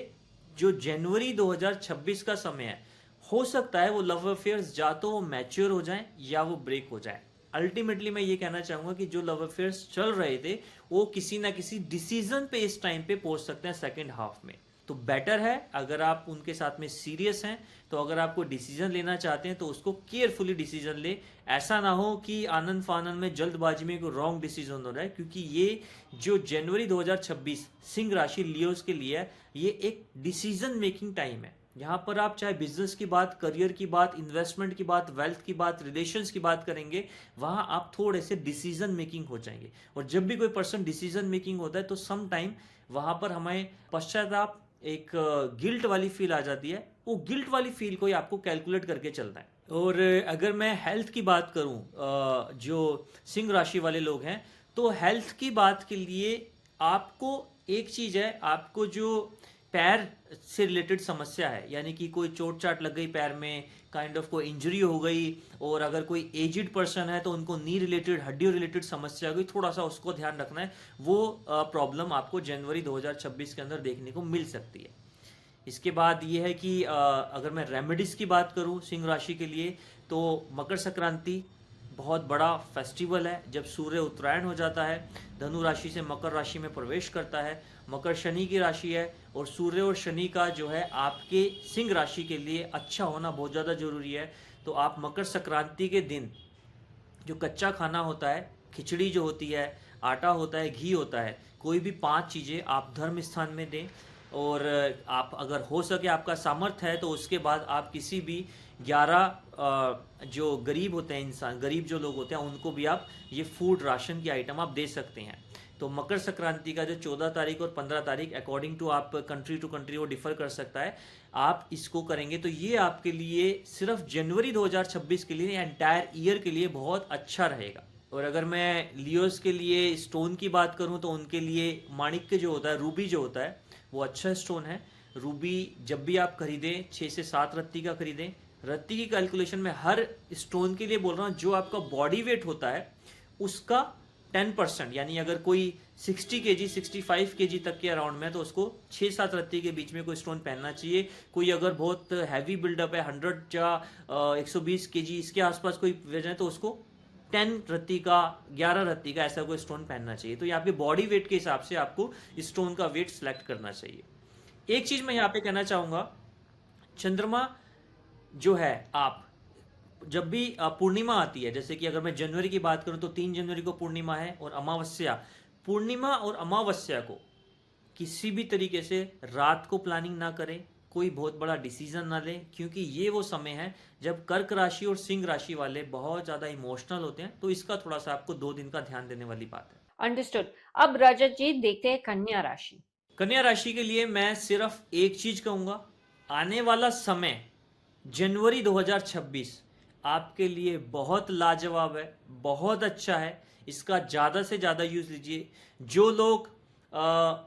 जो जनवरी 2026 का समय है, हो सकता है वो लव अफेयर्स या तो वो मैच्योर हो जाएं या वो ब्रेक हो जाएं। अल्टीमेटली मैं ये कहना चाहूंगा कि जो लव अफेयर्स चल रहे थे वो किसी ना किसी डिसीजन पे इस टाइम पे पहुंच सकते हैं सेकंड हाफ में। तो बेटर है अगर आप उनके साथ में सीरियस हैं, तो अगर आपको डिसीजन लेना चाहते हैं तो उसको केयरफुली डिसीजन ले। ऐसा ना हो कि आनंद फानन में जल्दबाजी में कोई रॉन्ग डिसीजन हो रहा है, क्योंकि ये जो जनवरी 2026 सिंह राशि लियोस के लिए है, ये एक डिसीजन मेकिंग टाइम है। यहाँ पर आप चाहे बिजनेस की बात, करियर की बात, इन्वेस्टमेंट की बात, वेल्थ की बात, रिलेशंस की बात करेंगे, वहाँ आप थोड़े से डिसीजन मेकिंग हो जाएंगे। और जब भी कोई पर्सन डिसीजन मेकिंग होता है तो सम टाइम वहाँ पर हमें पश्चाताप, एक गिल्ट वाली फील आ जाती है। वो गिल्ट वाली फील को ही आपको कैलकुलेट करके चलना है। और अगर मैं हेल्थ की बात करूं, जो सिंह राशि वाले लोग हैं, तो हेल्थ की बात के लिए आपको एक चीज़ है, आपको जो पैर से रिलेटेड समस्या है, यानी कि कोई चोट चाट लग गई पैर में, काइंड ऑफ कोई इंजरी हो गई, और अगर कोई एजिड पर्सन है तो उनको नी रिलेटेड, हड्डी रिलेटेड समस्या हो गई, थोड़ा सा उसको ध्यान रखना है। वो प्रॉब्लम आपको जनवरी 2026 के अंदर देखने को मिल सकती है। इसके बाद ये है कि अगर मैं रेमेडीज़ की बात करूं सिंह राशि के लिए, तो मकर संक्रांति बहुत बड़ा फेस्टिवल है। जब सूर्य उत्तरायण हो जाता है, धनु राशि से मकर राशि में प्रवेश करता है, मकर शनि की राशि है, और सूर्य और शनि का जो है आपके सिंह राशि के लिए अच्छा होना बहुत ज़्यादा जरूरी है। तो आप मकर संक्रांति के दिन जो कच्चा खाना होता है, खिचड़ी जो होती है, आटा होता है, घी होता है, कोई भी 5 चीज़ें आप धर्म स्थान में दें। और आप अगर हो सके, आपका सामर्थ्य है, तो उसके बाद आप किसी भी 11 जो गरीब होते हैं इंसान, गरीब जो लोग होते हैं, उनको भी आप ये फूड राशन की आइटम आप दे सकते हैं। तो मकर संक्रांति का जो 14 तारीख और 15 तारीख अकॉर्डिंग टू आप कंट्री टू कंट्री वो डिफर कर सकता है, आप इसको करेंगे तो ये आपके लिए सिर्फ जनवरी 2026 के लिए, एंटायर ईयर के लिए बहुत अच्छा रहेगा। और अगर मैं लियोस के लिए स्टोन की बात करूं, तो उनके लिए माणिक्य जो होता है, रूबी जो होता है, वो अच्छा स्टोन है। रूबी जब भी आप खरीदें 6 से 7 रत्ती का खरीदें। रत्ती की कैलकुलेशन में हर स्टोन के लिए बोल रहा हूँ, जो आपका बॉडी वेट होता है उसका 10%, यानी अगर कोई 60 kg 65 kg तक के अराउंड में है, तो उसको 6-7 रत्ती के बीच में कोई स्टोन पहनना चाहिए। कोई अगर बहुत हैवी बिल्डअप है, 100 या 120 kg इसके आसपास कोई वजन है, तो उसको 10 रत्ती का, 11 रत्ती का ऐसा कोई स्टोन पहनना चाहिए। तो यहाँ पे बॉडी वेट के हिसाब से आपको स्टोन का वेट सिलेक्ट करना चाहिए। एक चीज मैं यहाँ पे कहना चाहूंगा, चंद्रमा जो है, आप जब भी पूर्णिमा आती है, जैसे कि अगर मैं जनवरी की बात करूं तो 3 जनवरी को पूर्णिमा है, और अमावस्या, पूर्णिमा और अमावस्या को किसी भी तरीके से रात को प्लानिंग ना करें, कोई बहुत बड़ा डिसीजन ना लें, क्योंकि ये वो समय है जब कर्क राशि और सिंह राशि वाले बहुत ज़्यादा इमोशनल होते हैं। तो इसका थोड़ा सा आपको 2 दिन का ध्यान देने वाली बात है। अंडरस्टूड। अब रजत जी देखते हैं कन्या राशि। कन्या राशि के लिए मैं सिर्फ एक चीज कहूंगा, आने वाला समय जनवरी 2026 आपके लिए बहुत लाजवाब है, बहुत अच्छा है। इसका ज़्यादा से ज़्यादा यूज़ लीजिए। जो लोग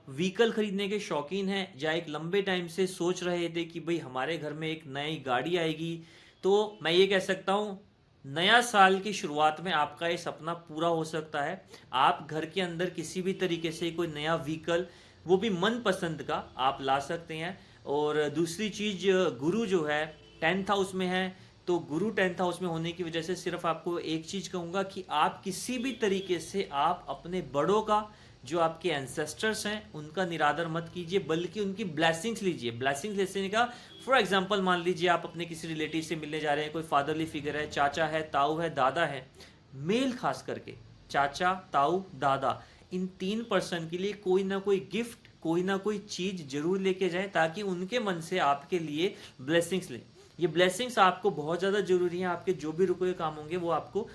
व्हीकल खरीदने के शौकीन हैं, या एक लंबे टाइम से सोच रहे थे कि भाई हमारे घर में एक नई गाड़ी आएगी, तो मैं ये कह सकता हूँ, नया साल की शुरुआत में आपका ये सपना पूरा हो सकता है। आप घर के अंदर किसी भी तरीके से कोई नया व्हीकल, वो भी मनपसंद का, आप ला सकते हैं। और दूसरी चीज, गुरु जो है 10th हाउस में है, तो गुरु 10th हाउस में होने की वजह से सिर्फ आपको एक चीज कहूंगा कि आप किसी भी तरीके से आप अपने बड़ों का, जो आपके एंसेस्टर्स हैं, उनका निरादर मत कीजिए, बल्कि उनकी ब्लेसिंग्स लीजिए। ब्लेसिंग्स लेने का, फॉर एग्जांपल मान लीजिए आप अपने किसी रिलेटिव से मिलने जा रहे हैं, कोई फादरली फिगर है, चाचा है, ताऊ है, दादा है, मेल खास करके चाचा, ताऊ, दादा, इन 3 पर्सन के लिए कोई ना कोई गिफ्ट, कोई ना कोई चीज जरूर लेके जाएं, ताकि उनके मन से आपके लिए ब्लेसिंग्स लें। ये ब्लेसिंग्स आपको बहुत ज़्यादा जरूरी हैं। आपके जो भी रुके हुए काम होंगे वो आपको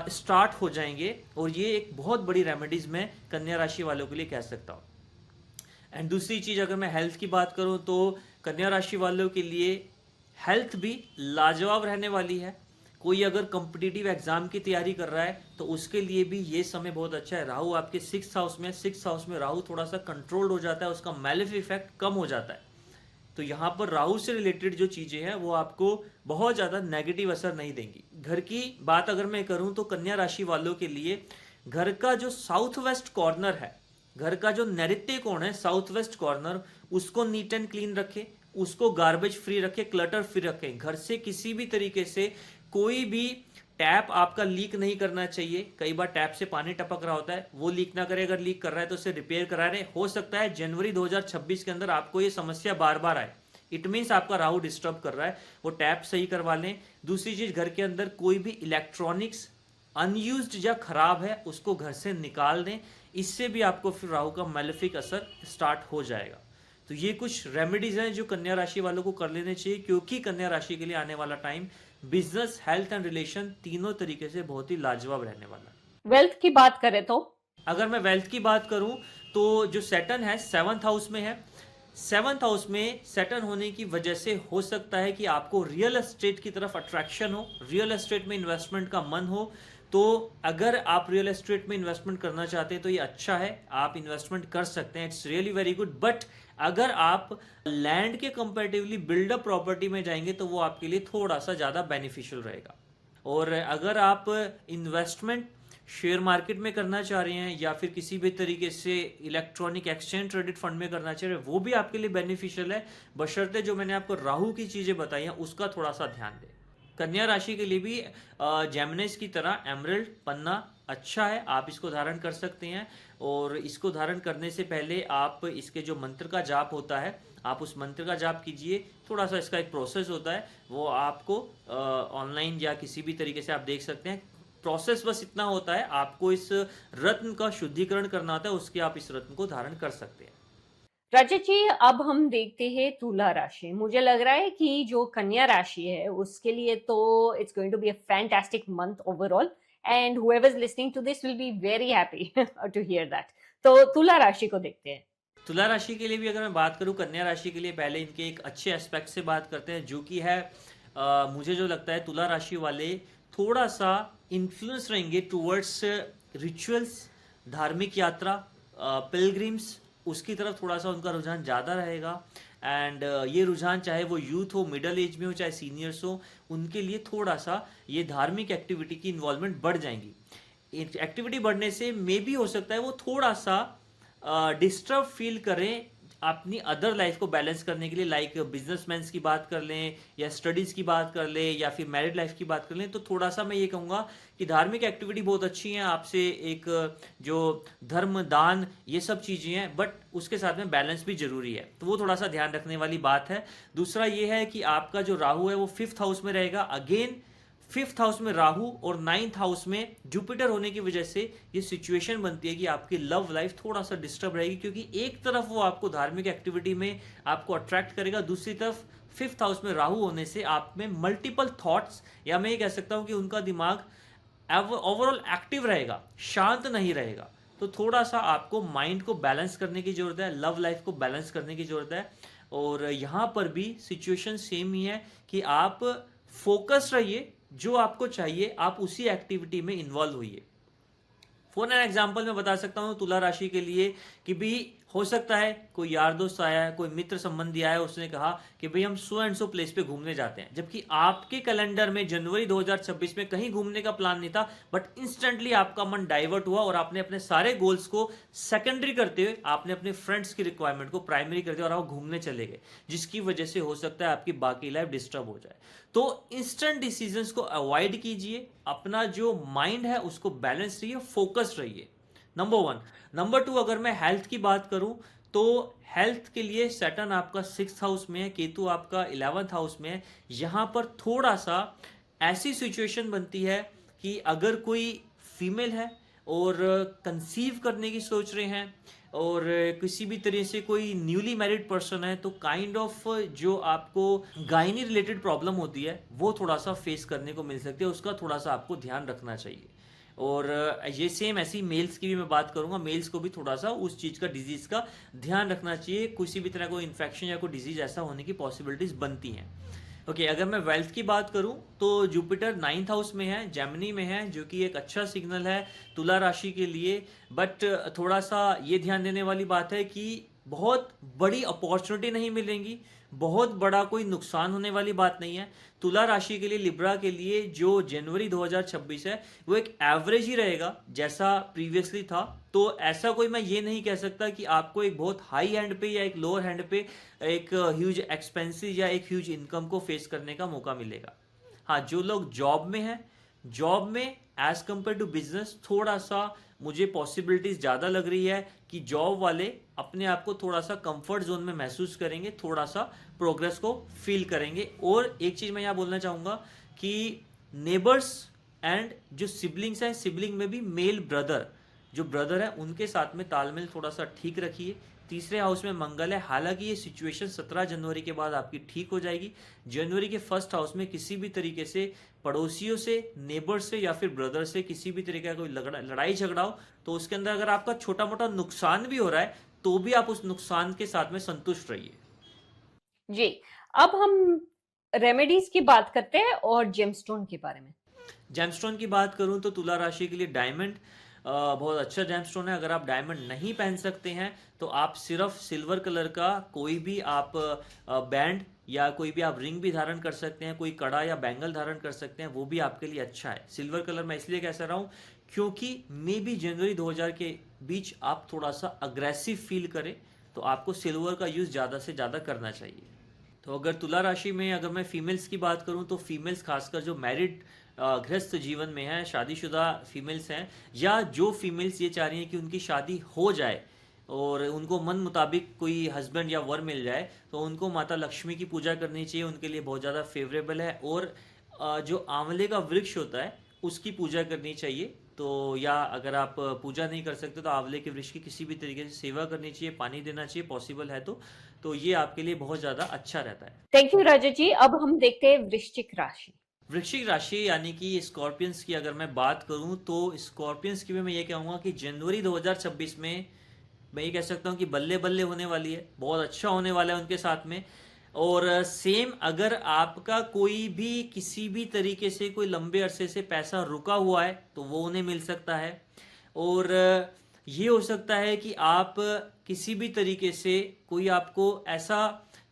स्टार्ट हो जाएंगे। और ये एक बहुत बड़ी रेमेडीज मैं कन्या राशि वालों के लिए कह सकता हूँ। एंड दूसरी चीज़, अगर मैं हेल्थ की बात करूँ, तो कन्या राशि वालों के लिए हेल्थ भी लाजवाब रहने वाली है। कोई अगर कॉम्पिटिटिव एग्जाम की तैयारी कर रहा है, तो उसके लिए भी ये समय बहुत अच्छा है। राहु आपके 6th हाउस में, 6th हाउस में राहु थोड़ा सा कंट्रोल्ड हो जाता है, उसका मैलेफ इफेक्ट कम हो जाता है। तो यहाँ पर राहु से रिलेटेड जो चीजें हैं वो आपको बहुत ज्यादा नेगेटिव असर नहीं देंगी। घर की बात अगर मैं करूँ, तो कन्या राशि वालों के लिए घर का जो साउथ वेस्ट कॉर्नर है, घर का जो नैऋत्य कोण है, साउथ वेस्ट कॉर्नर, उसको नीट एंड क्लीन रखें, उसको गार्बेज फ्री रखें, क्लटर फ्री रखें। घर से किसी भी तरीके से कोई भी टैप आपका लीक नहीं करना चाहिए। कई बार टैप से पानी टपक रहा होता है, वो लीक ना करे। अगर लीक कर रहा है तो उसे रिपेयर करा रहे। हो सकता है जनवरी 2026 के अंदर आपको ये समस्या बार बार आए, इट मीन्स आपका राहु डिस्टर्ब कर रहा है, वो टैप सही करवा लें। दूसरी चीज, घर के अंदर कोई भी इलेक्ट्रॉनिक्स अनयूज्ड या खराब है उसको घर से निकाल दें, इससे भी आपको फिर राहु का मैलेफिक असर स्टार्ट हो जाएगा। तो ये कुछ रेमेडीज हैं जो कन्या राशि वालों को कर लेने चाहिए, क्योंकि कन्या राशि के लिए आने वाला time business, health and relation तीनों तरीके से बहुत ही लाजवाब रहने वाला है। वेल्थ की बात करें तो अगर मैं वेल्थ की बात करूं तो जो सैटर्न है 7th हाउस में है। 7th हाउस में सैटर्न होने की वजह से हो सकता है कि आपको रियल एस्टेट की तरफ अट्रैक्शन हो, रियल एस्टेट में इन्वेस्टमेंट का मन हो। तो अगर आप रियल एस्टेट में इन्वेस्टमेंट करना चाहते हैं तो ये अच्छा है, आप इन्वेस्टमेंट कर सकते हैं, it's really very good. But अगर आप लैंड के कंपैरेटिवली बिल्डअप प्रॉपर्टी में जाएंगे तो वो आपके लिए थोड़ा सा ज़्यादा बेनिफिशियल रहेगा। और अगर आप इन्वेस्टमेंट शेयर मार्केट में करना चाह रहे हैं या फिर किसी भी तरीके से इलेक्ट्रॉनिक एक्सचेंज ट्रेडेड फंड में करना चाह रहे हैं, वो भी आपके लिए बेनिफिशियल है, बशर्ते जो मैंने आपको राहु की चीज़ें बताई हैं उसका थोड़ा सा ध्यान दें। कन्या राशि के लिए भी जेमिनिस की तरह एमरल्ड पन्ना अच्छा है, आप इसको धारण कर सकते हैं। और इसको धारण करने से पहले आप इसके जो मंत्र का जाप होता है, आप उस मंत्र का जाप कीजिए। थोड़ा सा इसका एक प्रोसेस होता है, वो आपको ऑनलाइन या किसी भी तरीके से आप देख सकते हैं। प्रोसेस बस इतना होता है, आपको इस रत्न का शुद्धिकरण करना होता है, उसके आप इस रत्न को धारण कर सकते हैं। रजत जी, अब हम देखते हैं तुला राशि। मुझे लग रहा है कि जो कन्या राशि है उसके लिए तो it's going to be a fantastic month overall, and whoever is listening to this will be very happy to hear that. तो तुला राशि को देखते हैं। तुला राशि के लिए भी अगर मैं बात करूं, कन्या राशि के लिए पहले इनके एक अच्छे एस्पेक्ट से बात करते हैं, जो कि है मुझे जो लगता है तुला राशि वाले थोड़ा सा इन्फ्लुएंस रहेंगे टूवर्ड्स रिचुअल्स, धार्मिक यात्रा, पिलग्रिम्स, उसकी तरफ थोड़ा सा उनका रुझान ज़्यादा रहेगा। एंड ये रुझान चाहे वो यूथ हो, मिडल एज में हो, चाहे सीनियर्स हो, उनके लिए थोड़ा सा ये धार्मिक एक्टिविटी की इन्वॉल्वमेंट बढ़ जाएंगी। एक्टिविटी बढ़ने से मे भी हो सकता है वो थोड़ा सा डिस्टर्ब फील करें अपनी अदर लाइफ को बैलेंस करने के लिए। लाइक बिजनेसमैन की बात कर लें या स्टडीज़ की बात कर लें या फिर मैरिड लाइफ की बात कर लें, तो थोड़ा सा मैं ये कहूँगा कि धार्मिक एक्टिविटी बहुत अच्छी है, आपसे एक जो धर्म दान ये सब चीज़ें हैं, बट उसके साथ में बैलेंस भी जरूरी है, तो वो थोड़ा सा ध्यान रखने वाली बात है। दूसरा ये है कि आपका जो राहु है वो 5th हाउस में रहेगा। अगेन 5th हाउस में राहु और 9th हाउस में जुपिटर होने की वजह से ये सिचुएशन बनती है कि आपकी लव लाइफ थोड़ा सा डिस्टर्ब रहेगी, क्योंकि एक तरफ वो आपको धार्मिक एक्टिविटी में आपको अट्रैक्ट करेगा, दूसरी तरफ 5th हाउस में राहु होने से आप में मल्टीपल थॉट्स, या मैं ये कह सकता हूँ कि उनका दिमाग ओवरऑल एक्टिव रहेगा, शांत नहीं रहेगा। तो थोड़ा सा आपको माइंड को बैलेंस करने की जरूरत है, लव लाइफ को बैलेंस करने की जरूरत है। और यहाँ पर भी सिचुएशन सेम ही है कि आप फोकस रहिए, जो आपको चाहिए आप उसी एक्टिविटी में इन्वॉल्व होइए। फॉर एन एग्जाम्पल मैं बता सकता हूँ तुला राशि के लिए कि भी हो सकता है कोई यार दोस्त आया है, कोई मित्र संबंधी आया है, उसने कहा कि भाई हम सो एंड सो प्लेस पे घूमने जाते हैं, जबकि आपके कैलेंडर में जनवरी 2026 में कहीं घूमने का प्लान नहीं था, बट इंस्टेंटली आपका मन डाइवर्ट हुआ और आपने अपने सारे गोल्स को सेकेंडरी करते हुए आपने अपने फ्रेंड्स की रिक्वायरमेंट को प्राइमरी करते और आप घूमने चले गए, जिसकी वजह से हो सकता है आपकी बाकी लाइफ डिस्टर्ब हो जाए। तो इंस्टेंट डिसीजंस को अवॉइड कीजिए, अपना जो माइंड है उसको बैलेंस रहिए, फोकस रहिए, नंबर 1। नंबर 2, अगर मैं हेल्थ की बात करूं तो हेल्थ के लिए सैटर्न आपका 6th हाउस में है, केतु आपका 11th हाउस में है। यहां पर थोड़ा सा ऐसी सिचुएशन बनती है कि अगर कोई फीमेल है और कंसीव करने की सोच रहे हैं और किसी भी तरह से कोई न्यूली मैरिड पर्सन है, तो काइंड ऑफ जो आपको गायनी रिलेटेड प्रॉब्लम होती है वो थोड़ा सा फेस करने को मिल सकती है, उसका थोड़ा सा आपको ध्यान रखना चाहिए। और ये सेम ऐसी मेल्स की भी मैं बात करूंगा, मेल्स को भी थोड़ा सा उस चीज़ का, डिजीज़ का ध्यान रखना चाहिए, किसी भी तरह कोई इन्फेक्शन या कोई डिजीज़ ऐसा होने की पॉसिबिलिटीज़ बनती हैं। ओके, अगर मैं वेल्थ की बात करूं तो जुपिटर 9th हाउस में है, जेमिनी में है, जो कि एक अच्छा सिग्नल है तुला राशि के लिए। बट थोड़ा सा ये ध्यान देने वाली बात है कि बहुत बड़ी अपॉर्चुनिटी नहीं मिलेंगी, बहुत बड़ा कोई नुकसान होने वाली बात नहीं है। तुला राशि के लिए, लिब्रा के लिए जो जनवरी 2026 है वो एक एवरेज ही रहेगा जैसा प्रीवियसली था। तो ऐसा कोई मैं ये नहीं कह सकता कि आपको एक बहुत हाई हैंड पे या एक लोअर हैंड पे एक ह्यूज एक्सपेंसिव या एक ह्यूज इनकम को फेस करने का मौका मिलेगा। हाँ, जो लोग जॉब में हैं, जॉब में एज कंपेयर टू बिजनेस थोड़ा सा मुझे पॉसिबिलिटीज ज़्यादा लग रही है कि जॉब वाले अपने आप को थोड़ा सा कंफर्ट जोन में महसूस करेंगे, थोड़ा सा प्रोग्रेस को फील करेंगे। और एक चीज़ मैं यहाँ बोलना चाहूँगा कि नेबर्स एंड जो सिबलिंग्स हैं, सिबलिंग में भी मेल ब्रदर, जो ब्रदर है उनके साथ में तालमेल थोड़ा सा ठीक रखिए। तीसरे हाउस में मंगल है, हालांकि ये सिचुएशन 17 जनवरी के बाद आपकी ठीक हो जाएगी। जनवरी के फर्स्ट हाउस में किसी भी तरीके से पड़ोसियों से, नेबर से या फिर ब्रदर से किसी भी तरीके का कोई लड़ाई झगड़ा हो तो उसके अंदर अगर आपका छोटा मोटा नुकसान भी हो रहा है तो भी आप उस नुकसान के साथ में संतुष्ट रहिए। जी, अब हम रेमेडीज की बात करते हैं और जेमस्टोन के बारे में। जेमस्टोन की बात करूं तो तुला राशि के लिए डायमंड बहुत अच्छा जेमस्टोन है। अगर आप डायमंड नहीं पहन सकते हैं तो आप सिर्फ सिल्वर कलर का कोई भी आप बैंड या कोई भी आप रिंग भी धारण कर सकते हैं, कोई कड़ा या बैंगल धारण कर सकते हैं, वो भी आपके लिए अच्छा है। सिल्वर कलर मैं इसलिए कह रहा हूँ क्योंकि मे बी जनवरी 2000 के बीच आप थोड़ा सा अग्रेसिव फील करें तो आपको सिल्वर का यूज़ ज़्यादा से ज़्यादा करना चाहिए। तो अगर तुला राशि में अगर मैं फीमेल्स की बात करूं तो फीमेल्स खासकर जो मैरिड गृहस्थ जीवन में है, शादीशुदा फीमेल्स हैं, या जो फीमेल्स ये चाह रही हैं कि उनकी शादी हो जाए और उनको मन मुताबिक कोई हस्बैंड या वर मिल जाए, तो उनको माता लक्ष्मी की पूजा करनी चाहिए, उनके लिए बहुत ज़्यादा फेवरेबल है। और जो आंवले का वृक्ष होता है उसकी पूजा करनी चाहिए। तो या अगर आप पूजा नहीं कर सकते तो आंवले के वृक्ष की किसी भी तरीके से सेवा करनी चाहिए, पानी देना चाहिए पॉसिबल है तो ये आपके लिए बहुत ज़्यादा अच्छा रहता है। थैंक यू राजा जी। अब हम देखते हैं वृश्चिक राशि। वृश्चिक राशि यानी कि स्कॉर्पियंस की अगर मैं बात करूं तो स्कॉर्पियंस की मैं ये कहूँगा कि जनवरी 2026 में मैं ये कह सकता हूँ कि बल्ले बल्ले होने वाली है, बहुत अच्छा होने वाला है उनके साथ में। और सेम अगर आपका कोई भी किसी भी तरीके से कोई लंबे अरसे से पैसा रुका हुआ है तो वो उन्हें मिल सकता है। और ये हो सकता है कि आप किसी भी तरीके से कोई आपको ऐसा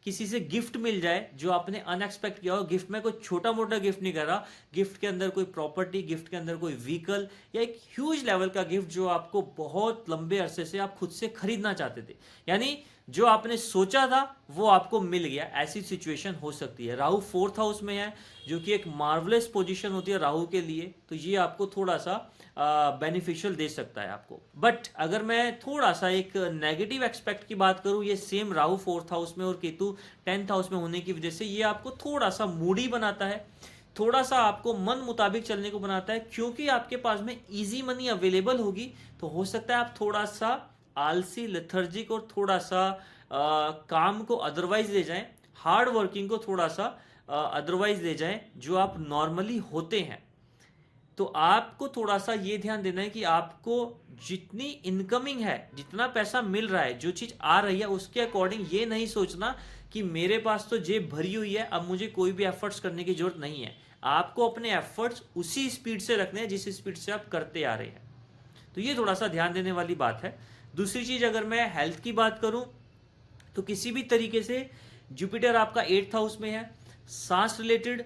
किसी से गिफ्ट मिल जाए जो आपने अनएक्सपेक्ट किया हो। गिफ्ट में कोई छोटा मोटा गिफ्ट नहीं कर रहा, गिफ्ट के अंदर कोई प्रॉपर्टी, गिफ्ट के अंदर कोई व्हीकल या एक ह्यूज लेवल का गिफ्ट जो आपको बहुत लंबे अरसे से आप खुद से खरीदना चाहते थे, यानी जो आपने सोचा था वो आपको मिल गया, ऐसी सिचुएशन हो सकती है। राहु 4th हाउस में है जो कि एक मार्वलेस पोजीशन होती है राहु के लिए, तो ये आपको थोड़ा सा बेनिफिशियल दे सकता है आपको। बट अगर मैं थोड़ा सा एक नेगेटिव एक्सपेक्ट की बात करूं, ये सेम राहु 4th हाउस में और केतु 10th हाउस में होने की वजह से ये आपको थोड़ा सा मूडी बनाता है, थोड़ा सा आपको मन मुताबिक चलने को बनाता है। क्योंकि आपके पास में इजी मनी अवेलेबल होगी तो हो सकता है आप थोड़ा सा आलसी, लेथर्जिक और थोड़ा सा काम को अदरवाइज ले जाएं, हार्ड वर्किंग को थोड़ा सा अदरवाइज ले जाएं जो आप नॉर्मली होते हैं। तो आपको थोड़ा सा ये ध्यान देना है कि आपको जितनी इनकमिंग है, जितना पैसा मिल रहा है, जो चीज आ रही है उसके अकॉर्डिंग ये नहीं सोचना कि मेरे पास तो जेब भरी हुई है, अब मुझे कोई भी एफर्ट्स करने की जरूरत नहीं है। आपको अपने एफर्ट्स उसी स्पीड से रखने हैं जिस स्पीड से आप करते आ रहे हैं। तो ये थोड़ा सा ध्यान देने वाली बात है। दूसरी चीज अगर मैं हेल्थ की बात करूं तो किसी भी तरीके से जुपिटर आपका 8th हाउस में है, सांस रिलेटेड।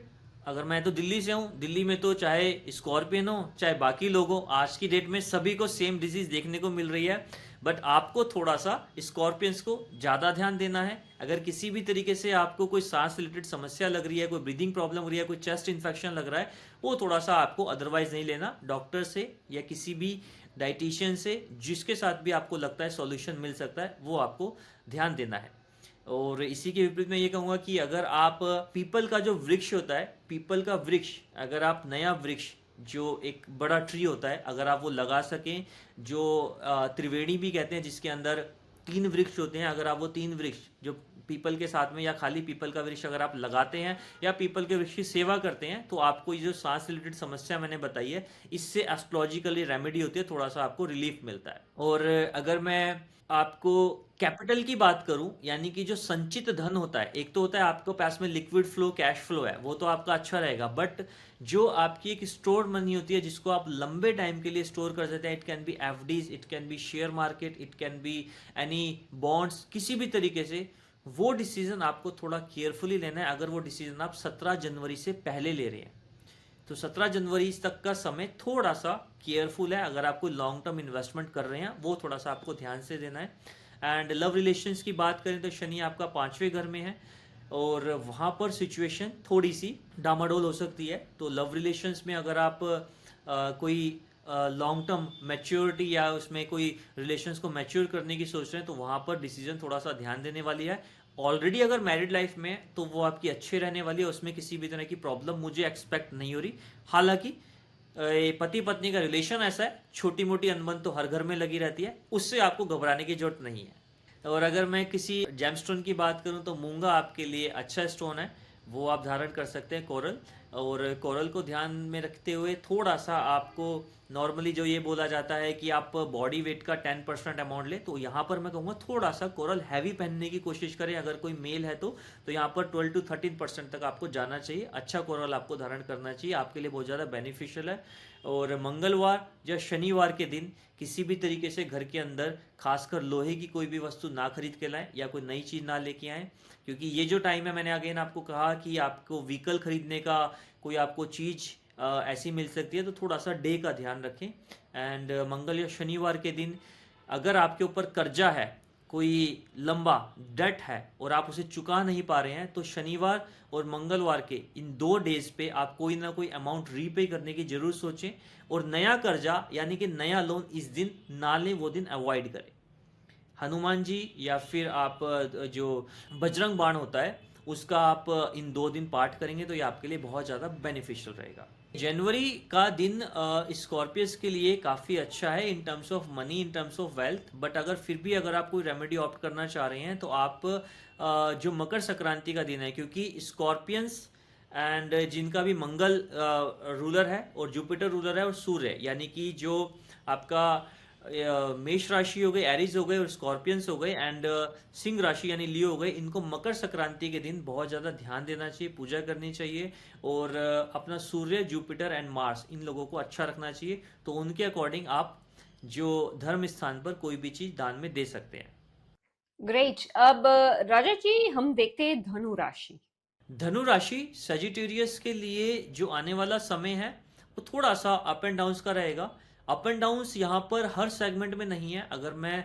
अगर मैं तो दिल्ली से हूँ, दिल्ली में तो चाहे स्कॉर्पियन हो चाहे बाकी लोग हो, आज की डेट में सभी को सेम डिजीज देखने को मिल रही है। बट आपको थोड़ा सा स्कॉर्पियंस को ज़्यादा ध्यान देना है। अगर किसी भी तरीके से आपको कोई सांस रिलेटेड समस्या लग रही है, कोई ब्रीदिंग प्रॉब्लम हो रही है, कोई चेस्ट इन्फेक्शन लग रहा है, वो थोड़ा सा आपको अदरवाइज नहीं लेना, डॉक्टर से या किसी भी डाइटिशियन से जिसके साथ भी आपको लगता है सॉल्यूशन मिल सकता है वो आपको ध्यान देना है। और इसी के विपरीत मैं ये कहूँगा कि अगर आप पीपल का जो वृक्ष होता है, पीपल का वृक्ष, अगर आप नया वृक्ष जो एक बड़ा ट्री होता है अगर आप वो लगा सकें, जो त्रिवेणी भी कहते हैं जिसके अंदर 3 वृक्ष होते हैं, अगर आप वो 3 वृक्ष जो पीपल के साथ में या खाली पीपल का वृक्ष अगर आप लगाते हैं या पीपल के वृक्ष की सेवा करते हैं तो आपको ये जो सांस रिलेटेड समस्या मैंने बताई है इससे एस्ट्रोलॉजिकली रेमेडी होती है, थोड़ा सा आपको रिलीफ मिलता है। और अगर मैं आपको कैपिटल की बात करूं, यानी कि जो संचित धन होता है, एक तो होता है आपको पास में लिक्विड फ्लो, कैश फ्लो है, वो तो आपका अच्छा रहेगा। बट जो आपकी एक स्टोर मनी होती है जिसको आप लंबे टाइम के लिए स्टोर कर सकते हैं, it can B FDs, it can B share market, it can be any bonds, किसी भी तरीके से, वो डिसीजन आपको थोड़ा केयरफुली लेना है। अगर वो डिसीजन आप 17 जनवरी से पहले ले रहे हैं तो 17 जनवरी तक का समय थोड़ा सा केयरफुल है। अगर आप कोई लॉन्ग टर्म इन्वेस्टमेंट कर रहे हैं वो थोड़ा सा आपको ध्यान से देना है। एंड लव रिलेशंस की बात करें तो शनि आपका 5वें घर में है और वहाँ पर सिचुएशन थोड़ी सी डामाडोल हो सकती है। तो लव रिलेशंस में अगर आप कोई लॉन्ग टर्म मैच्योरिटी या उसमें कोई रिलेशंस को मैच्योर करने की सोच रहे हैं तो वहाँ पर डिसीजन थोड़ा सा ध्यान देने वाली है। ऑलरेडी अगर मैरिड लाइफ में तो वो आपकी अच्छी रहने वाली है, उसमें किसी भी तरह की प्रॉब्लम मुझे एक्सपेक्ट नहीं हो रही। हालांकि पति पत्नी का रिलेशन ऐसा है, छोटी मोटी अनबन तो हर घर में लगी रहती है, उससे आपको घबराने की जरूरत नहीं है। और अगर मैं किसी जेमस्टोन की बात करूं तो मूंगा आपके लिए अच्छा स्टोन है, वो आप धारण कर सकते हैं, कोरल। और कोरल को ध्यान में रखते हुए थोड़ा सा आपको नॉर्मली जो ये बोला जाता है कि आप बॉडी वेट का 10% अमाउंट ले, तो यहाँ पर मैं कहूँगा थोड़ा सा कोरल हैवी पहनने की कोशिश करें। अगर कोई मेल है तो यहाँ पर 12 to 13% तक आपको जाना चाहिए। अच्छा कोरल आपको धारण करना चाहिए, आपके लिए बहुत ज़्यादा बेनिफिशियल है। और मंगलवार या शनिवार के दिन किसी भी तरीके से घर के अंदर खासकर लोहे की कोई भी वस्तु ना खरीद के लाएं या कोई नई चीज़ ना लेके आएँ, क्योंकि ये जो टाइम है, मैंने अगेन आपको कहा कि आपको व्हीकल खरीदने का कोई आपको चीज़ ऐसी मिल सकती है, तो थोड़ा सा डे का ध्यान रखें। एंड मंगल या शनिवार के दिन अगर आपके ऊपर कर्जा है, कोई लंबा डेट है और आप उसे चुका नहीं पा रहे हैं, तो शनिवार और मंगलवार के इन 2 डेज पे आप कोई ना कोई अमाउंट रीपे करने की जरूर सोचें। और नया कर्जा यानी कि नया लोन इस दिन ना लें, वो दिन अवॉइड करें। हनुमान जी या फिर आप जो बजरंग बाण होता है उसका आप इन 2 दिन पाठ करेंगे तो ये आपके लिए बहुत ज़्यादा बेनिफिशियल रहेगा। जनवरी का दिन स्कॉर्पियस के लिए काफ़ी अच्छा है in terms of money, in terms of wealth. But अगर फिर भी अगर आप कोई रेमेडी ऑप्ट करना चाह रहे हैं तो आप जो मकर संक्रांति का दिन है, क्योंकि स्कॉर्पियंस एंड जिनका भी मंगल रूलर है और जुपिटर रूलर है और सूर्य, यानी कि जो आपका मेष राशि हो गई, एरीज हो गए और स्कॉर्पियंस हो गए, एंड सिंह राशि यानी लियो हो गए, इनको मकर संक्रांति के दिन बहुत ज़्यादा ध्यान देना चाहिए, पूजा करनी चाहिए। और अपना सूर्य, जुपिटर एंड मार्स, इन लोगों को अच्छा रखना चाहिए। तो उनके अकॉर्डिंग आप जो धर्म स्थान पर कोई भी चीज़ दान में दे सकते हैं। ग्रेट। अब राजा जी हम देखते हैं धनु राशि। धनु राशि सजिटेरियस के लिए जो आने वाला समय है वो थोड़ा सा अप एंड डाउन्स का रहेगा। अप एंड डाउन्स यहाँ पर हर सेगमेंट में नहीं है। अगर मैं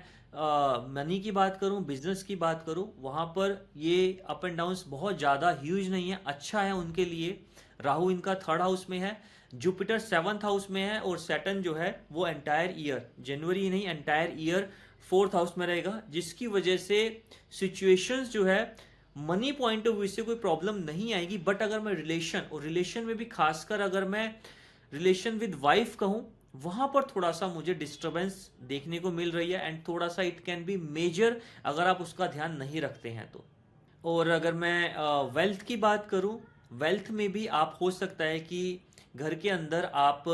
मनी की बात करूँ, बिजनेस की बात करूँ, वहाँ पर ये अप एंड डाउन्स बहुत ज़्यादा ह्यूज नहीं है, अच्छा है उनके लिए। राहु इनका 3rd हाउस में है, जुपिटर 7th हाउस में है, और सैटर्न जो है वो एंटायर ईयर, जनवरी नहीं एंटायर ईयर 4th हाउस में रहेगा, जिसकी वजह से सिचुएशंस जो है मनी पॉइंट ऑफ व्यू से कोई प्रॉब्लम नहीं आएगी। बट अगर मैं रिलेशन, और रिलेशन में भी खासकर अगर मैं रिलेशन विद वाइफ कहूँ, वहां पर थोड़ा सा मुझे डिस्टरबेंस देखने को मिल रही है, एंड थोड़ा सा इट कैन बी मेजर अगर आप उसका ध्यान नहीं रखते हैं तो। और अगर मैं वेल्थ की बात करूं, वेल्थ में भी आप हो सकता है कि घर के अंदर आप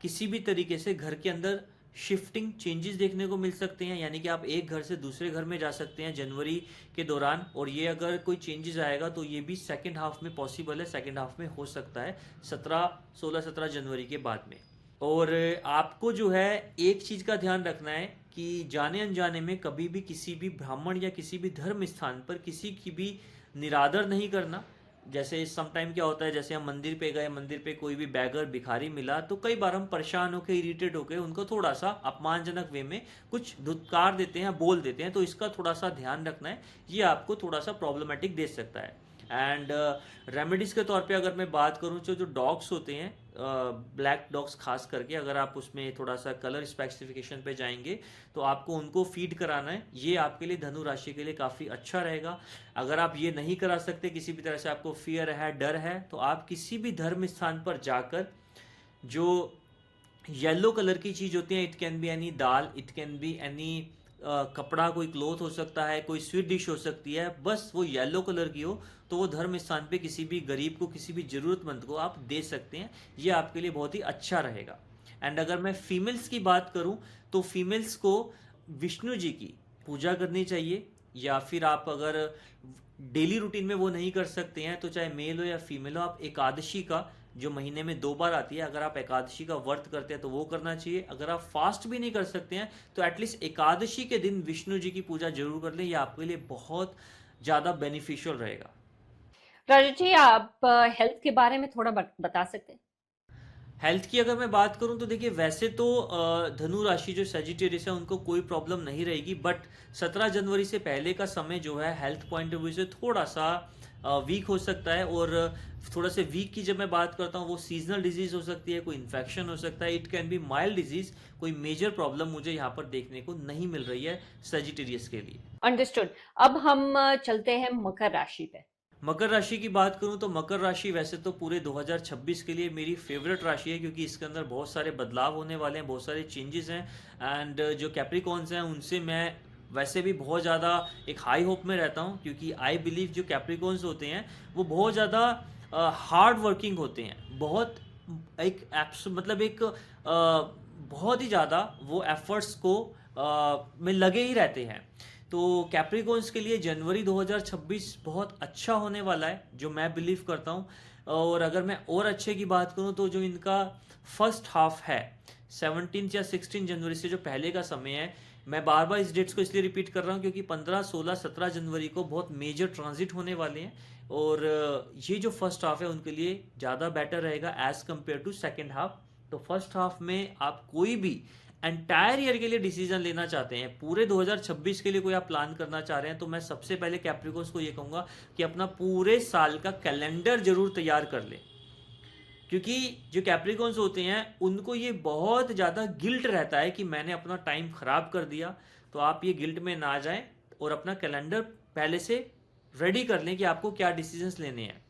किसी भी तरीके से घर के अंदर शिफ्टिंग चेंजेस देखने को मिल सकते हैं, यानी कि आप एक घर से दूसरे घर में जा सकते हैं जनवरी के दौरान। और ये अगर कोई चेंजेस आएगा तो ये भी 2nd हाफ में पॉसिबल है, 2nd हाफ में हो सकता है 16-17 जनवरी के बाद में। और आपको जो है एक चीज़ का ध्यान रखना है कि जाने अनजाने में कभी भी किसी भी ब्राह्मण या किसी भी धर्म स्थान पर किसी की भी निरादर नहीं करना। जैसे समटाइम क्या होता है, जैसे हम मंदिर पे गए, मंदिर पे कोई भी बैगर भिखारी मिला तो कई बार हम परेशान होकर, इरिटेट होकर उनको थोड़ा सा अपमानजनक वे में कुछ धुतकार देते हैं, बोल देते हैं। तो इसका थोड़ा सा ध्यान रखना है, ये आपको थोड़ा सा प्रॉब्लमेटिक दे सकता है। एंड रेमेडीज के तौर पे अगर मैं बात करूँ तो जो डॉग्स होते हैं, ब्लैक डॉग्स खास करके, अगर आप उसमें थोड़ा सा कलर स्पेसिफिकेशन पे जाएंगे तो आपको उनको फीड कराना है। ये आपके लिए धनु राशि के लिए काफ़ी अच्छा रहेगा। अगर आप ये नहीं करा सकते, किसी भी तरह से आपको फियर है, डर है, तो आप किसी भी धर्म स्थान पर जाकर जो येलो कलर की चीज़ होती है, it can be any dal, it can be any कपड़ा, कोई क्लोथ हो सकता है, कोई स्वीट डिश हो सकती है, बस वो येलो कलर की हो, तो वो धर्म स्थान पे किसी भी गरीब को, किसी भी ज़रूरतमंद को आप दे सकते हैं। ये आपके लिए बहुत ही अच्छा रहेगा। एंड अगर मैं फीमेल्स की बात करूं तो फीमेल्स को विष्णु जी की पूजा करनी चाहिए, या फिर आप अगर डेली रूटीन में वो नहीं कर सकते हैं तो चाहे मेल हो या फीमेल हो, आप एकादशी का, जो महीने में 2 बार आती है, अगर आप एकादशी का व्रत करते हैं तो वो करना चाहिए। अगर आप फास्ट भी नहीं कर सकते हैं तो एटलीस्ट एकादशी के दिन विष्णु जी की पूजा जरूर कर लें, ये आपके लिए बहुत ज़्यादा बेनिफिशियल रहेगा। राजा जी आप हेल्थ के बारे में थोड़ा बता सकते हैं? हेल्थ की अगर मैं बात करूं तो देखिए, वैसे तो धनु राशि जो सेजिटेरियस है उनको कोई प्रॉब्लम नहीं रहेगी, बट 17 जनवरी से पहले का समय जो है हेल्थ पॉइंट ऑफ व्यू से थोड़ा सा वीक हो सकता है। और थोड़ा से वीक की जब मैं बात करता हूँ, वो सीजनल डिजीज हो सकती है, कोई इन्फेक्शन हो सकता है, it can B mild disease. कोई मेजर प्रॉब्लम मुझे यहाँ पर देखने को नहीं मिल रही है सेजिटेरियस के लिए। अंडरस्टूड। अब हम चलते हैं मकर राशि पे। मकर राशि की बात करूं तो मकर राशि वैसे तो पूरे 2026 के लिए मेरी फेवरेट राशि है, क्योंकि इसके अंदर बहुत सारे बदलाव होने वाले हैं, बहुत सारे चेंजेस हैं। एंड जो कैप्रिकॉन्स हैं उनसे मैं वैसे भी बहुत ज़्यादा एक हाई होप में रहता हूं, क्योंकि आई बिलीव जो कैप्रिकॉन्स होते हैं वो बहुत ज़्यादा हार्ड वर्किंग होते हैं। बहुत एक मतलब एक बहुत ही ज़्यादा वो एफर्ट्स को में लगे ही रहते हैं। तो कैप्रिकॉन्स के लिए जनवरी 2026 बहुत अच्छा होने वाला है, जो मैं बिलीव करता हूँ। और अगर मैं और अच्छे की बात करूँ तो जो इनका फर्स्ट हाफ है 17 या 16 जनवरी से जो पहले का समय है, मैं बार बार इस डेट्स को इसलिए रिपीट कर रहा हूँ क्योंकि 15, 16, 17 जनवरी को बहुत मेजर ट्रांजिट होने वाले हैं। और ये जो फर्स्ट हाफ है उनके लिए ज़्यादा बेटर रहेगा as compare to second half. तो फर्स्ट हाफ में आप कोई भी एंटायर ईयर के लिए डिसीजन लेना चाहते हैं, पूरे 2026 के लिए कोई आप प्लान करना चाह रहे हैं, तो मैं सबसे पहले कैप्रिकॉन्स को ये कहूँगा कि अपना पूरे साल का कैलेंडर जरूर तैयार कर ले। क्योंकि जो कैप्रिकॉन्स होते हैं उनको ये बहुत ज़्यादा गिल्ट रहता है कि मैंने अपना टाइम खराब कर दिया। तो आप ये गिल्ट में ना जाएं और अपना कैलेंडर पहले से रेडी कर लें कि आपको क्या डिसीजंस लेने हैं।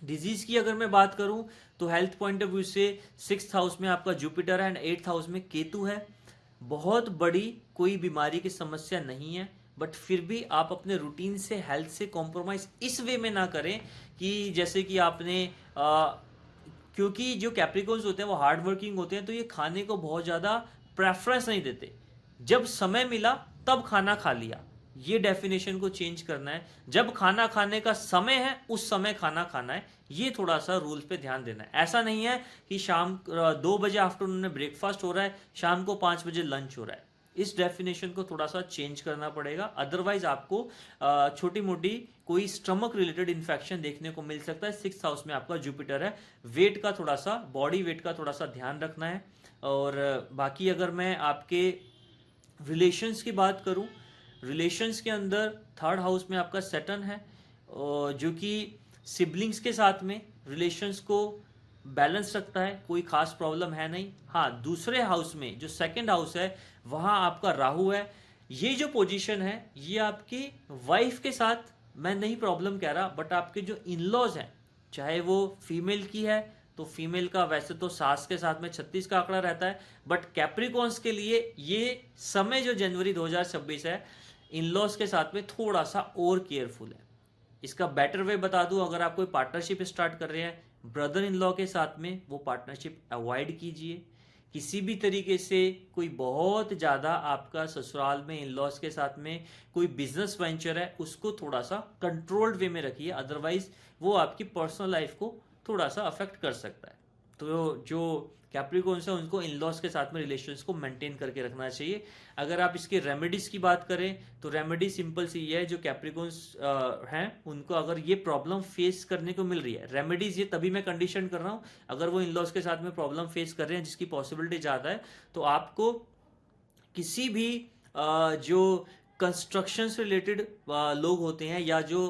डिजीज की अगर मैं बात करूं तो हेल्थ पॉइंट ऑफ व्यू से 6th हाउस में आपका जुपिटर है एंड 8th हाउस में केतु है। बहुत बड़ी कोई बीमारी की समस्या नहीं है, बट फिर भी आप अपने रूटीन से हेल्थ से कॉम्प्रोमाइज इस वे में ना करें कि जैसे कि आपने क्योंकि जो कैप्रिकॉन्स होते हैं वो हार्ड वर्किंग होते हैं, तो ये खाने को बहुत ज़्यादा प्रेफरेंस नहीं देते। जब समय मिला तब खाना खा लिया, ये डेफिनेशन को चेंज करना है। जब खाना खाने का समय है उस समय खाना खाना है, ये थोड़ा सा रूल्स पे ध्यान देना है। ऐसा नहीं है कि शाम 2 बजे आफ्टरनून में ब्रेकफास्ट हो रहा है, शाम को 5 बजे लंच हो रहा है। इस डेफिनेशन को थोड़ा सा चेंज करना पड़ेगा, अदरवाइज आपको छोटी मोटी कोई स्टमक रिलेटेड इन्फेक्शन देखने को मिल सकता है। 6th हाउस में आपका जुपिटर है, वेट का थोड़ा सा, बॉडी वेट का थोड़ा सा ध्यान रखना है। और बाकी अगर मैं आपके रिलेशंस की बात करूं, रिलेशंस के अंदर 3rd हाउस में आपका सैटर्न है, जो कि सिबलिंग्स के साथ में रिलेशंस को बैलेंस रखता है, कोई खास प्रॉब्लम है नहीं। हाँ, दूसरे हाउस में जो 2nd हाउस है वहाँ आपका राहु है। ये जो पोजीशन है ये आपकी वाइफ के साथ मैं नहीं प्रॉब्लम कह रहा, बट आपके जो इन लॉज हैं, चाहे वो फीमेल की है तो फीमेल का वैसे तो सास के साथ में 36 का आंकड़ा रहता है, बट कैप्रिकॉन्स के लिए ये समय जो जनवरी 2026 है, इन लॉज के साथ में थोड़ा सा और केयरफुल है। इसका बेटर वे बता दूं, अगर आप कोई पार्टनरशिप स्टार्ट कर रहे हैं ब्रदर इन लॉ के साथ में, वो पार्टनरशिप अवॉइड कीजिए। किसी भी तरीके से कोई बहुत ज़्यादा आपका ससुराल में इन लॉज के साथ में कोई बिजनेस वेंचर है उसको थोड़ा सा कंट्रोल्ड वे में रखिए, अदरवाइज वो आपकी पर्सनल लाइफ को थोड़ा सा अफेक्ट कर सकता है। तो जो कैप्रिकॉन्स है उनको इन लॉज के साथ में रिलेशंस को मेंटेन करके रखना चाहिए। अगर आप इसके रेमेडीज की बात करें तो रेमेडी सिंपल सी ये है, जो कैप्रिकॉन्स हैं उनको अगर ये प्रॉब्लम फेस करने को मिल रही है, रेमेडीज ये तभी मैं कंडीशन कर रहा हूँ अगर वो इन लॉज के साथ में प्रॉब्लम फेस कर रहे हैं जिसकी पॉसिबिलिटी ज़्यादा है, तो आपको किसी भी जो कंस्ट्रक्शन से रिलेटेड लोग होते हैं या जो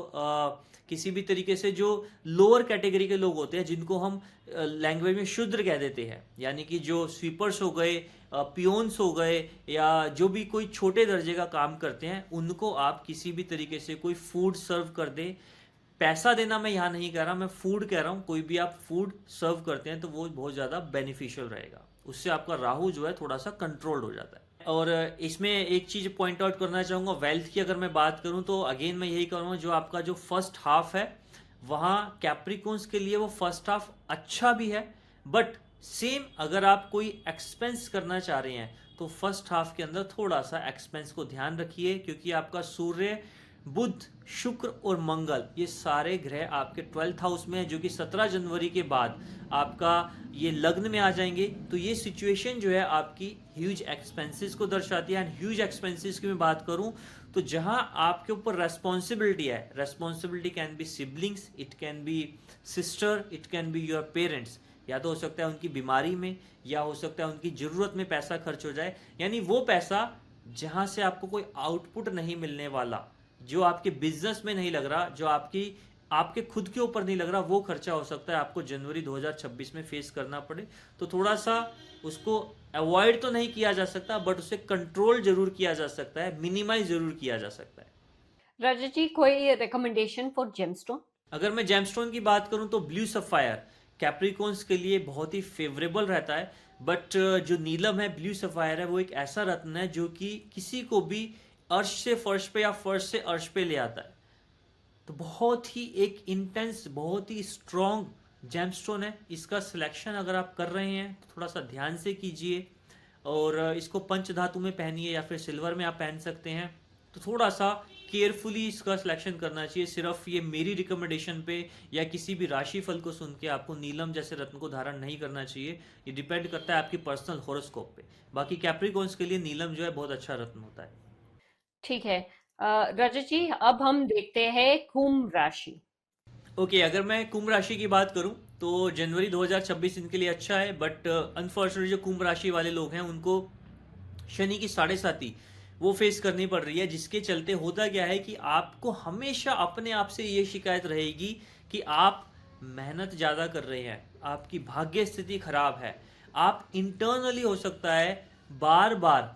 किसी भी तरीके से जो लोअर कैटेगरी के लोग होते हैं जिनको हम लैंग्वेज में शूद्र कह देते हैं, यानी कि जो स्वीपर्स हो गए, पियोन्स हो गए, या जो भी कोई छोटे दर्जे का काम करते हैं, उनको आप किसी भी तरीके से कोई फूड सर्व कर दें। पैसा देना मैं यहाँ नहीं कह रहा, मैं फूड कह रहा हूँ। कोई भी आप फूड सर्व करते हैं तो वो बहुत ज़्यादा बेनिफिशियल रहेगा, उससे आपका राहु जो है थोड़ा सा कंट्रोल्ड हो जाता है। और इसमें एक चीज़ पॉइंट आउट करना चाहूँगा, वेल्थ की अगर मैं बात करूँ तो अगेन मैं यही करूँगा, जो आपका जो फर्स्ट हाफ है वहाँ कैप्रिकॉन्स के लिए वो फर्स्ट हाफ अच्छा भी है, बट सेम अगर आप कोई एक्सपेंस करना चाह रहे हैं तो फर्स्ट हाफ के अंदर थोड़ा सा एक्सपेंस को ध्यान रखिए, क्योंकि आपका सूर्य, बुध, शुक्र और मंगल ये सारे ग्रह आपके 12th हाउस में है, जो कि 17 जनवरी के बाद आपका ये लग्न में आ जाएंगे। तो ये सिचुएशन जो है आपकी ह्यूज एक्सपेंसेस को दर्शाती है। एंड ह्यूज एक्सपेंसेस की मैं बात करूं तो जहां आपके ऊपर रेस्पॉन्सिबिलिटी है, responsibility can be siblings, it can B sister, it can be your parents, या तो हो सकता है उनकी बीमारी में, या हो सकता है उनकी ज़रूरत में पैसा खर्च हो जाए, यानी वो पैसा जहां से आपको कोई आउटपुट नहीं मिलने वाला, जो आपके बिजनेस में नहीं लग रहा, जो आपकी आपके खुद के ऊपर नहीं लग रहा, वो खर्चा हो सकता है आपको जनवरी 2026 में फेस करना पड़े। तो थोड़ा सा उसको अवॉइड तो नहीं किया जा सकता, बट उसे कंट्रोल जरूर किया जा सकता है, मिनिमाइज जरूर किया जा सकता है। रजत जी, कोई रिकमेंडेशन फॉर जेमस्टोन? अगर मैं जेमस्टोन की बात करूं तो ब्लू सफायर कैप्रिकॉन्स के लिए बहुत ही फेवरेबल रहता है। बट जो नीलम है, ब्लू सफायर है, वो एक ऐसा रत्न है जो कि किसी को भी अर्श से फर्श पे या फर्श से अर्श पे ले आता है। तो बहुत ही एक इंटेंस, बहुत ही स्ट्रॉन्ग जेमस्टोन है। इसका सिलेक्शन अगर आप कर रहे हैं तो थोड़ा सा ध्यान से कीजिए, और इसको पंच धातु में पहनिए या फिर सिल्वर में आप पहन सकते हैं। तो थोड़ा सा केयरफुली इसका सिलेक्शन करना चाहिए। सिर्फ ये मेरी रिकमेंडेशन पे या किसी भी राशि फल को सुन के आपको नीलम जैसे रत्न को धारण नहीं करना चाहिए। ये डिपेंड करता है आपकी पर्सनल हॉरोस्कोप पे। बाकी कैप्रिकॉन्स के लिए नीलम जो है बहुत अच्छा रत्न होता है। ठीक है। रजत जी, अब हम देखते हैं कुंभ राशि। ओके, अगर मैं कुंभ राशि की बात करूं तो जनवरी 2026 इनके लिए अच्छा है। बट अनफॉर्चुनेटली जो कुंभ राशि वाले लोग हैं उनको शनि की 7.5 वो फेस करनी पड़ रही है, जिसके चलते होता क्या है कि आपको हमेशा अपने आप से ये शिकायत रहेगी कि आप मेहनत ज़्यादा कर रहे हैं, आपकी भाग्य स्थिति खराब है। आप इंटरनली हो सकता है बार बार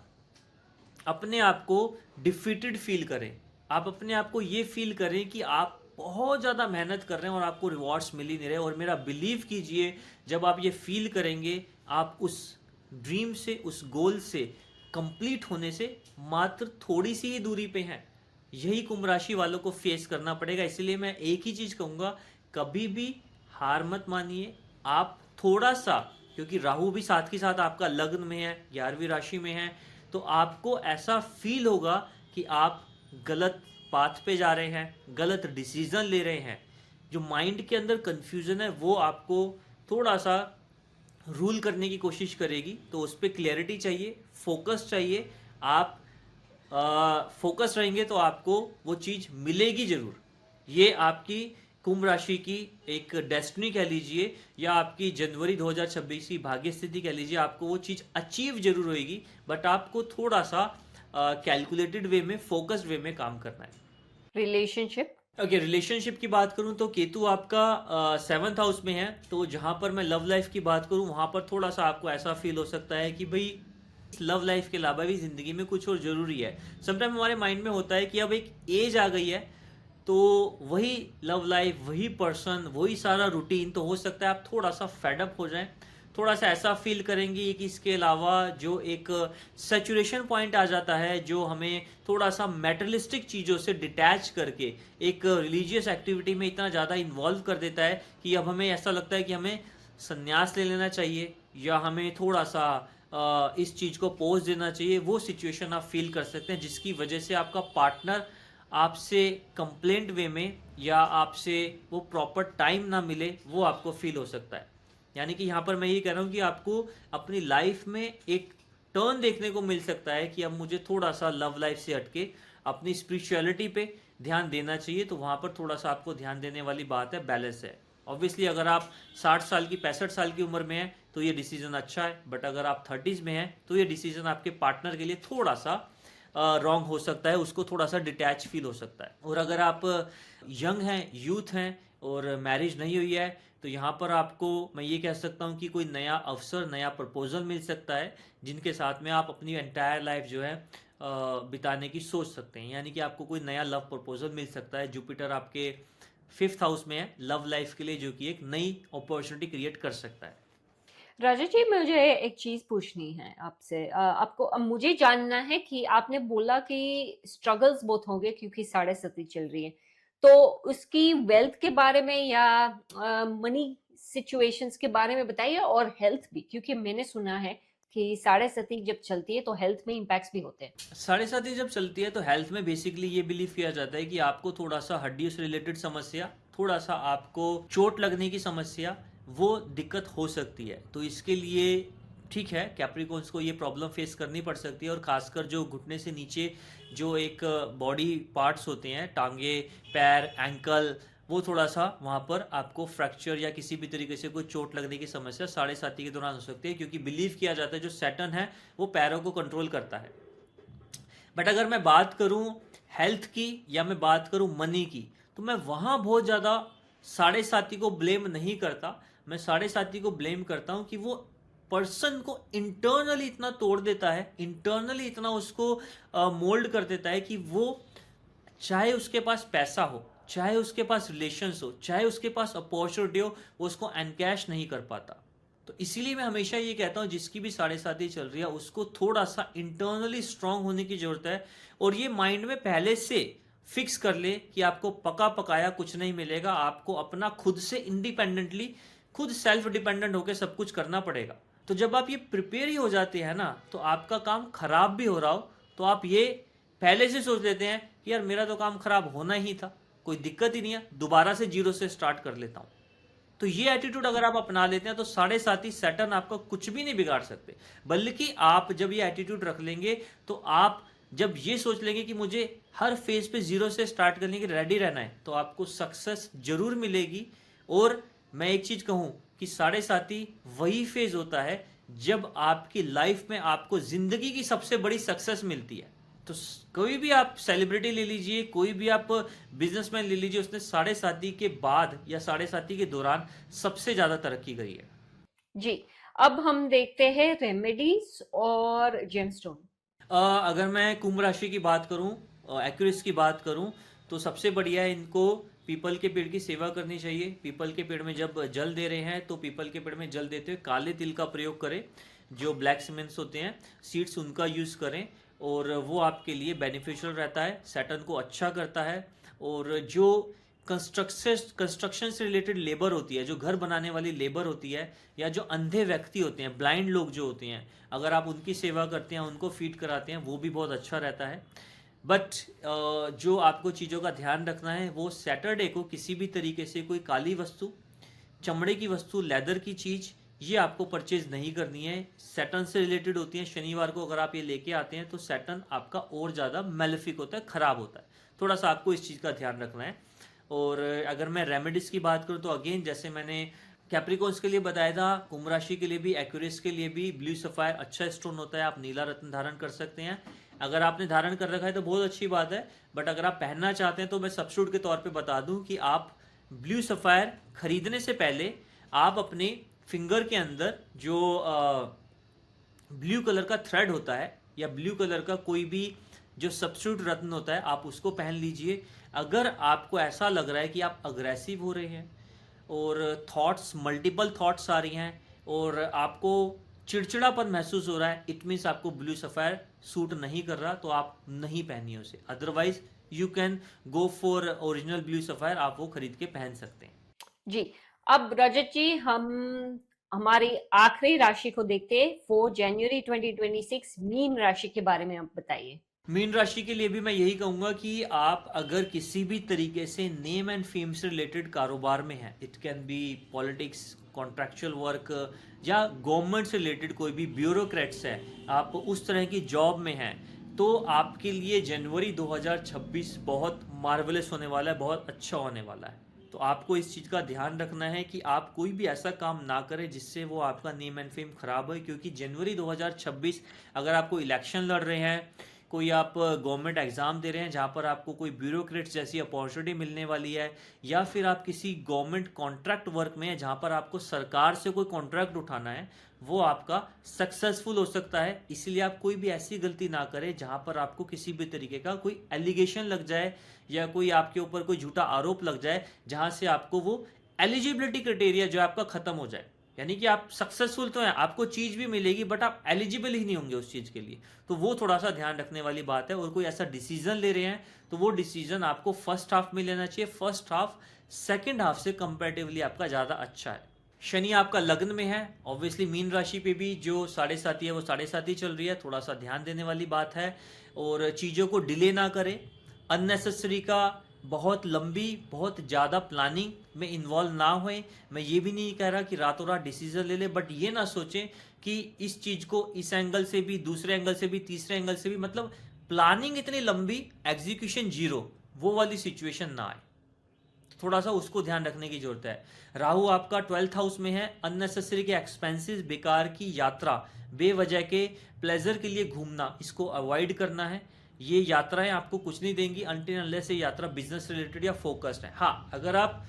अपने आप को डिफीटेड फील करें। आप अपने आप को ये फील करें कि आप बहुत ज़्यादा मेहनत कर रहे हैं और आपको रिवॉर्ड्स मिल ही नहीं रहे। और मेरा बिलीव कीजिए, जब आप ये फील करेंगे, आप उस ड्रीम से, उस गोल से कंप्लीट होने से मात्र थोड़ी सी ही दूरी पे हैं। यही कुंभ राशि वालों को फेस करना पड़ेगा। इसलिए मैं एक ही चीज़ कहूँगा, कभी भी हार मत मानिए। आप थोड़ा सा, क्योंकि राहु भी साथ के साथ आपका लग्न में है, 11वीं राशि में है, तो आपको ऐसा फील होगा कि आप गलत पाथ पे जा रहे हैं, गलत डिसीजन ले रहे हैं। जो माइंड के अंदर कंफ्यूजन है वो आपको थोड़ा सा रूल करने की कोशिश करेगी। तो उस पर क्लैरिटी चाहिए, फोकस चाहिए। आप फोकस रहेंगे तो आपको वो चीज़ मिलेगी ज़रूर। ये आपकी कुंभ राशि की एक डेस्टिनी कह लीजिए, या आपकी जनवरी 2026 की भाग्य स्थिति कह लीजिए। आपको वो चीज़ अचीव जरूर होएगी, बट आपको थोड़ा सा कैलकुलेटेड वे में, फोकस्ड वे में काम करना है। रिलेशनशिप? ओके, रिलेशनशिप की बात करूं तो केतु आपका 7th हाउस में है। तो जहां पर मैं लव लाइफ की बात करूं वहां पर थोड़ा सा आपको ऐसा फील हो सकता है कि भाई लव लाइफ के अलावा भी जिंदगी में कुछ और जरूरी है। समटाइम हमारे माइंड में होता है कि अब एक एज आ गई है, तो वही लव लाइफ, वही पर्सन, वही सारा रूटीन, तो हो सकता है आप थोड़ा सा फेडअप हो जाएं। थोड़ा सा ऐसा फील करेंगे कि इसके अलावा जो एक सैचुरेशन पॉइंट आ जाता है, जो हमें थोड़ा सा मेटलिस्टिक चीज़ों से डिटैच करके एक रिलीजियस एक्टिविटी में इतना ज़्यादा इन्वॉल्व कर देता है कि अब हमें ऐसा लगता है कि हमें संन्यास ले लेना चाहिए, या हमें थोड़ा सा इस चीज़ को पोज देना चाहिए। वो सिचुएशन आप फील कर सकते हैं, जिसकी वजह से आपका पार्टनर आपसे कंप्लेंट वे में या आपसे वो प्रॉपर टाइम ना मिले, वो आपको फील हो सकता है। यानी कि यहाँ पर मैं ये कह रहा हूँ कि आपको अपनी लाइफ में एक टर्न देखने को मिल सकता है कि अब मुझे थोड़ा सा लव लाइफ से हटके अपनी स्पिरिचुअलिटी पे ध्यान देना चाहिए। तो वहाँ पर थोड़ा सा आपको ध्यान देने वाली बात है, बैलेंस है। ऑब्वियसली अगर आप 60 साल की, 65 साल की उम्र में हैं तो ये डिसीजन अच्छा है, बट अगर आप 30s में हैं तो ये डिसीजन आपके पार्टनर के लिए थोड़ा सा रॉन्ग हो सकता है, उसको थोड़ा सा डिटैच फील हो सकता है। और अगर आप यंग हैं, यूथ हैं और मैरिज नहीं हुई है, तो यहाँ पर आपको मैं ये कह सकता हूँ कि कोई नया अवसर, नया प्रपोजल मिल सकता है, जिनके साथ में आप अपनी एंटायर लाइफ जो है बिताने की सोच सकते हैं। यानी कि आपको कोई नया लव प्रपोजल मिल सकता है। जुपिटर आपके 5th हाउस में है लव लाइफ के लिए, जो कि एक नई अपॉर्चुनिटी क्रिएट कर सकता है। राजा जी, मुझे एक चीज पूछनी है आपसे। आपको अब मुझे जानना है कि आपने बोला कि स्ट्रगल्स बहुत होंगे क्योंकि 7.5 चल रही है, तो उसकी वेल्थ के बारे में या मनी सिचुएशंस के बारे में बताइए, और हेल्थ भी, क्योंकि मैंने सुना है कि 7.5 जब चलती है तो हेल्थ में इम्पैक्ट्स भी होते हैं। 7.5 जब चलती है तो हेल्थ में बेसिकली ये बिलीव किया जाता है कि आपको थोड़ा सा हड्डियों से रिलेटेड समस्या, थोड़ा सा आपको चोट लगने की समस्या, वो दिक्कत हो सकती है। तो इसके लिए ठीक है, कैप्रिकॉन्स को ये प्रॉब्लम फेस करनी पड़ सकती है। और खासकर जो घुटने से नीचे जो एक बॉडी पार्ट्स होते हैं, टांगे, पैर, एंकल, वो थोड़ा सा वहाँ पर आपको फ्रैक्चर या किसी भी तरीके से कोई चोट लगने की समस्या 7.5 के दौरान हो सकती है। क्योंकि बिलीव किया जाता है जो सैटर्न है वो पैरों को कंट्रोल करता है। बट अगर मैं बात करूं हेल्थ की या मैं बात करूं मनी की, तो मैं वहाँ बहुत ज़्यादा साढ़े साथी को ब्लेम नहीं करता। मैं साढ़े साथी को ब्लेम करता हूँ कि वो पर्सन को इंटरनली इतना तोड़ देता है, इंटरनली इतना उसको मोल्ड कर देता है कि वो चाहे उसके पास पैसा हो, चाहे उसके पास रिलेशंस हो, चाहे उसके पास अपॉर्चुनिटी हो, वो उसको एनकैश नहीं कर पाता। तो इसीलिए मैं हमेशा ये कहता हूँ जिसकी भी साढ़े साथी चल रही है उसको थोड़ा सा इंटरनली स्ट्रांग होने की जरूरत है, और ये माइंड में पहले से फिक्स कर ले कि आपको पका पकाया कुछ नहीं मिलेगा, आपको अपना खुद से इंडिपेंडेंटली, खुद सेल्फ डिपेंडेंट होकर सब कुछ करना पड़ेगा। तो जब आप ये प्रिपेयर ही हो जाते हैं ना, तो आपका काम खराब भी हो रहा हो तो आप ये पहले से सोच लेते हैं कि यार मेरा तो काम खराब होना ही था, कोई दिक्कत ही नहीं है, दोबारा से जीरो से स्टार्ट कर लेता हूं। तो ये एटीट्यूड अगर आप अपना लेते हैं तो साढ़े साथी सैटर्न आपका कुछ भी नहीं बिगाड़ सकते। बल्कि आप जब ये एटीट्यूड रख लेंगे तो आप जब ये सोच लेंगे कि मुझे हर फेज पे जीरो से स्टार्ट करने के रेडी रहना है, तो आपको सक्सेस जरूर मिलेगी। और मैं एक चीज कहूं कि साढ़े साथी वही फेज होता है जब आपकी लाइफ में आपको जिंदगी की सबसे बड़ी सक्सेस मिलती है। तो कोई भी आप सेलिब्रिटी ले लीजिए, कोई भी आप बिजनेसमैन ले लीजिए, उसने साढ़े साथी के बाद या साढ़े साथी के दौरान सबसे ज्यादा तरक्की करी है। जी, अब हम देखते हैं रेमेडीज और जेमस्टोन। अगर मैं कुंभ राशि की बात करूं, एक्यूरेस की बात करूं, तो सबसे बढ़िया है इनको पीपल के पेड़ की सेवा करनी चाहिए। पीपल के पेड़ में जब जल दे रहे हैं तो पीपल के पेड़ में जल देते हुए काले तिल का प्रयोग करें। जो ब्लैक सीमेंट्स होते हैं, सीड्स, उनका यूज़ करें और वो आपके लिए बेनिफिशियल रहता है, सैटर्न को अच्छा करता है। और जो कंस्ट्रक्शन से रिलेटेड लेबर होती है, जो घर बनाने वाली लेबर होती है, या जो अंधे व्यक्ति होते हैं, ब्लाइंड लोग जो होते हैं, अगर आप उनकी सेवा करते हैं, उनको फीड कराते हैं, वो भी बहुत अच्छा रहता है। बट जो आपको चीज़ों का ध्यान रखना है, वो सैटरडे को किसी भी तरीके से कोई काली वस्तु, चमड़े की वस्तु, लेदर की चीज़, ये आपको परचेज नहीं करनी है। सैटर्न से रिलेटेड होती है। शनिवार को अगर आप ये लेके आते हैं तो सैटर्न आपका और ज़्यादा मेलेफिक होता है, ख़राब होता है। थोड़ा सा आपको इस चीज़ का ध्यान रखना है। और अगर मैं रेमेडीज़ की बात करूँ तो अगेन जैसे मैंने कैप्रिकॉन्स के लिए बताया था, कुंभ राशि के लिए भी, एक्यूरियस के लिए भी ब्लू सफायर अच्छा स्टोन होता है। आप नीला रत्न धारण कर सकते हैं। अगर आपने धारण कर रखा है तो बहुत अच्छी बात है, बट अगर आप पहनना चाहते हैं तो मैं सब्स्टिट्यूट के तौर पे बता दूं कि आप ब्लू सफायर खरीदने से पहले आप अपने फिंगर के अंदर जो ब्लू कलर का थ्रेड होता है या ब्लू कलर का कोई भी जो सब्स्टिट्यूट रत्न होता है, आप उसको पहन लीजिए। अगर आपको ऐसा लग रहा है कि आप अग्रेसिव हो रहे हैं और थॉट्स, मल्टीपल थॉट्स आ रही हैं और आपको चिड़चिड़ापन महसूस हो रहा है, इट मीन्स आपको ब्लू सफायर सूट नहीं कर रहा, तो आप नहीं पहनिए उसे। Otherwise you can go for original blue sapphire, आप वो खरीद के पहन सकते हैं। जी, अब रजत जी, हम हमारी आखिरी राशि को देखते हैं 4 जनवरी 2026, मीन राशि के बारे में आप बताइए। मीन राशि के लिए भी मैं यही कहूंगा कि आप अगर किसी भी तरीके से नेम एंड फेम से रिलेटेड कारोबार में हैं, it can B politics, contractual work, या गवर्नमेंट से रिलेटेड कोई भी ब्यूरोक्रेट्स है, आप उस तरह की जॉब में हैं, तो आपके लिए जनवरी 2026 बहुत मार्वलस होने वाला है, बहुत अच्छा होने वाला है। तो आपको इस चीज़ का ध्यान रखना है कि आप कोई भी ऐसा काम ना करें जिससे वो आपका नेम एंड फेम खराब हो, क्योंकि जनवरी 2026 अगर आपको इलेक्शन लड़ रहे हैं, कोई आप गवर्नमेंट एग्ज़ाम दे रहे हैं जहाँ पर आपको कोई ब्यूरोक्रेट्स जैसी अपॉर्चुनिटी मिलने वाली है, या फिर आप किसी गवर्नमेंट कॉन्ट्रैक्ट वर्क में है जहाँ पर आपको सरकार से कोई कॉन्ट्रैक्ट उठाना है, वो आपका सक्सेसफुल हो सकता है। इसलिए आप कोई भी ऐसी गलती ना करें जहाँ पर आपको किसी भी तरीके का कोई एलिगेशन लग जाए या कोई आपके ऊपर कोई झूठा आरोप लग जाए, जहाँ से आपको वो एलिजिबिलिटी क्राइटेरिया जो आपका ख़त्म हो जाए। यानी कि आप सक्सेसफुल तो हैं, आपको चीज़ भी मिलेगी, बट आप एलिजिबल ही नहीं होंगे उस चीज़ के लिए। तो वो थोड़ा सा ध्यान रखने वाली बात है। और कोई ऐसा डिसीजन ले रहे हैं तो वो डिसीजन आपको फर्स्ट हाफ में लेना चाहिए। फर्स्ट हाफ सेकंड हाफ से कंपैरेटिवली आपका ज़्यादा अच्छा है। शनि आपका लग्न में है, ऑब्वियसली मीन राशि पे भी जो साढ़े साथी है वो साढ़े साथी चल रही है, थोड़ा सा ध्यान देने वाली बात है। और चीज़ों को डिले ना करें, अननेसेसरी का बहुत लंबी, बहुत ज़्यादा प्लानिंग में इन्वॉल्व ना होए। मैं ये भी नहीं कह रहा कि रातों रात डिसीजन ले ले, बट ये ना सोचें कि इस चीज़ को इस एंगल से भी, दूसरे एंगल से भी, तीसरे एंगल से भी, मतलब प्लानिंग इतनी लंबी, एग्जीक्यूशन जीरो, वो वाली सिचुएशन ना आए। थोड़ा सा उसको ध्यान रखने की जरूरत है। राहु आपका 12th हाउस में है। अननेसेसरी के एक्सपेंसेस, बेकार की यात्रा, बेवजह के प्लेजर के लिए घूमना, इसको अवॉइड करना है। ये यात्राएं आपको कुछ नहीं देंगी अनटिल अनलेस ये यात्रा बिजनेस रिलेटेड या फोकस्ड है। हाँ, अगर आप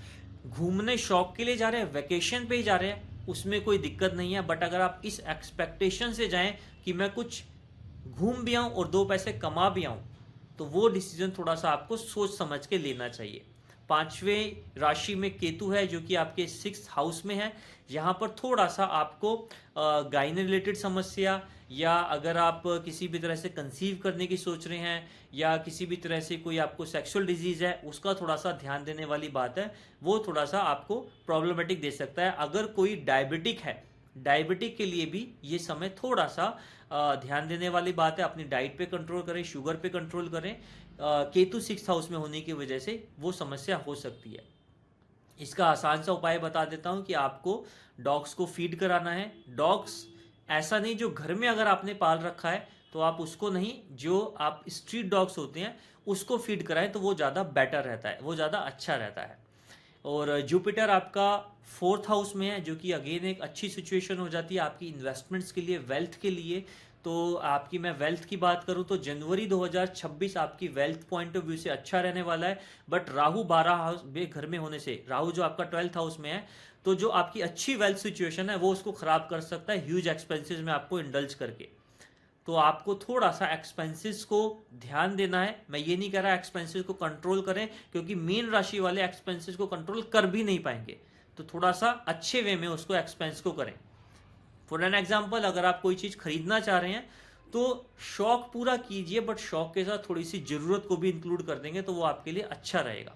घूमने शौक के लिए जा रहे हैं, वेकेशन पे ही जा रहे हैं, उसमें कोई दिक्कत नहीं है। बट अगर आप इस एक्सपेक्टेशन से जाएं कि मैं कुछ घूम भी आऊं और 2 पैसे कमा भी आऊं, तो वो डिसीजन थोड़ा सा आपको सोच समझ के लेना चाहिए। 5वें राशि में केतु है जो कि आपके 6th हाउस में है। यहाँ पर थोड़ा सा आपको गायने रिलेटेड समस्या, या अगर आप किसी भी तरह से कंसीव करने की सोच रहे हैं, या किसी भी तरह से कोई आपको सेक्सुअल डिजीज है, उसका थोड़ा सा ध्यान देने वाली बात है। वो थोड़ा सा आपको प्रॉब्लमेटिक दे सकता है। अगर कोई डायबिटिक है, डायबिटिक के लिए भी ये समय थोड़ा सा ध्यान देने वाली बात है। अपनी डाइट पे कंट्रोल करें, शुगर पे कंट्रोल करें। केतु 6th हाउस में होने की वजह से वो समस्या हो सकती है। इसका आसान सा उपाय बता देता हूं कि आपको डॉग्स को फीड कराना है। डॉग्स ऐसा नहीं जो घर में अगर आपने पाल रखा है तो आप उसको नहीं, जो आप स्ट्रीट डॉग्स होते हैं उसको फीड कराएं, तो वो ज़्यादा बेटर रहता है, वो ज़्यादा अच्छा रहता है। और जुपिटर आपका 4th हाउस में है, जो कि अगेन एक अच्छी सिचुएशन हो जाती है आपकी इन्वेस्टमेंट्स के लिए, वेल्थ के लिए। तो आपकी मैं वेल्थ की बात करूं तो जनवरी 2026 आपकी वेल्थ पॉइंट ऑफ व्यू से अच्छा रहने वाला है। बट राहु 12 हाउस में घर में होने से, राहु जो आपका 12th हाउस में है, तो जो आपकी अच्छी वेल्थ सिचुएशन है वो उसको खराब कर सकता है ह्यूज एक्सपेंसेस में आपको इंडल्ज करके। तो आपको थोड़ा सा एक्सपेंसेस को ध्यान देना है। मैं ये नहीं कह रहा एक्सपेंसेस को कंट्रोल करें, क्योंकि मीन राशि वाले एक्सपेंसेस को कंट्रोल कर भी नहीं पाएंगे। तो थोड़ा सा अच्छे वे में उसको एक्सपेंस को करें। फॉर एन एग्जाम्पल, अगर आप कोई चीज़ खरीदना चाह रहे हैं तो शौक पूरा कीजिए, बट शौक के साथ थोड़ी सी ज़रूरत को भी इंक्लूड कर देंगे तो वो आपके लिए अच्छा रहेगा।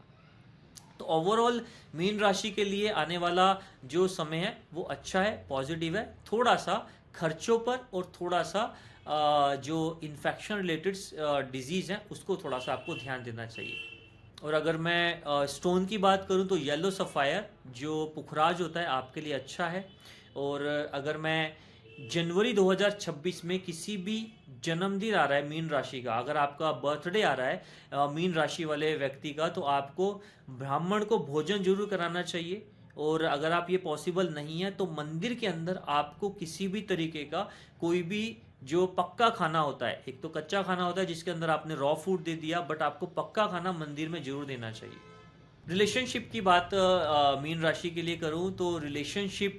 तो ओवरऑल मीन राशि के लिए आने वाला जो समय है वो अच्छा है, पॉजिटिव है। थोड़ा सा खर्चों पर और थोड़ा सा जो इन्फेक्शन रिलेटेड डिजीज़ है उसको थोड़ा सा आपको ध्यान देना चाहिए। और अगर मैं स्टोन की बात करूं तो येलो सफ़ायर जो पुखराज होता है आपके लिए अच्छा है। और अगर मैं जनवरी 2026 में किसी भी जन्मदिन आ रहा है मीन राशि का, अगर आपका बर्थडे आ रहा है मीन राशि वाले व्यक्ति का, तो आपको ब्राह्मण को भोजन जरूर कराना चाहिए। और अगर आप ये पॉसिबल नहीं है तो मंदिर के अंदर आपको किसी भी तरीके का कोई भी जो पक्का खाना होता है, एक तो कच्चा खाना होता है जिसके अंदर आपने रॉ फूड दे दिया, बट आपको पक्का खाना मंदिर में जरूर देना चाहिए। रिलेशनशिप की बात मीन राशि के लिए करूं तो रिलेशनशिप,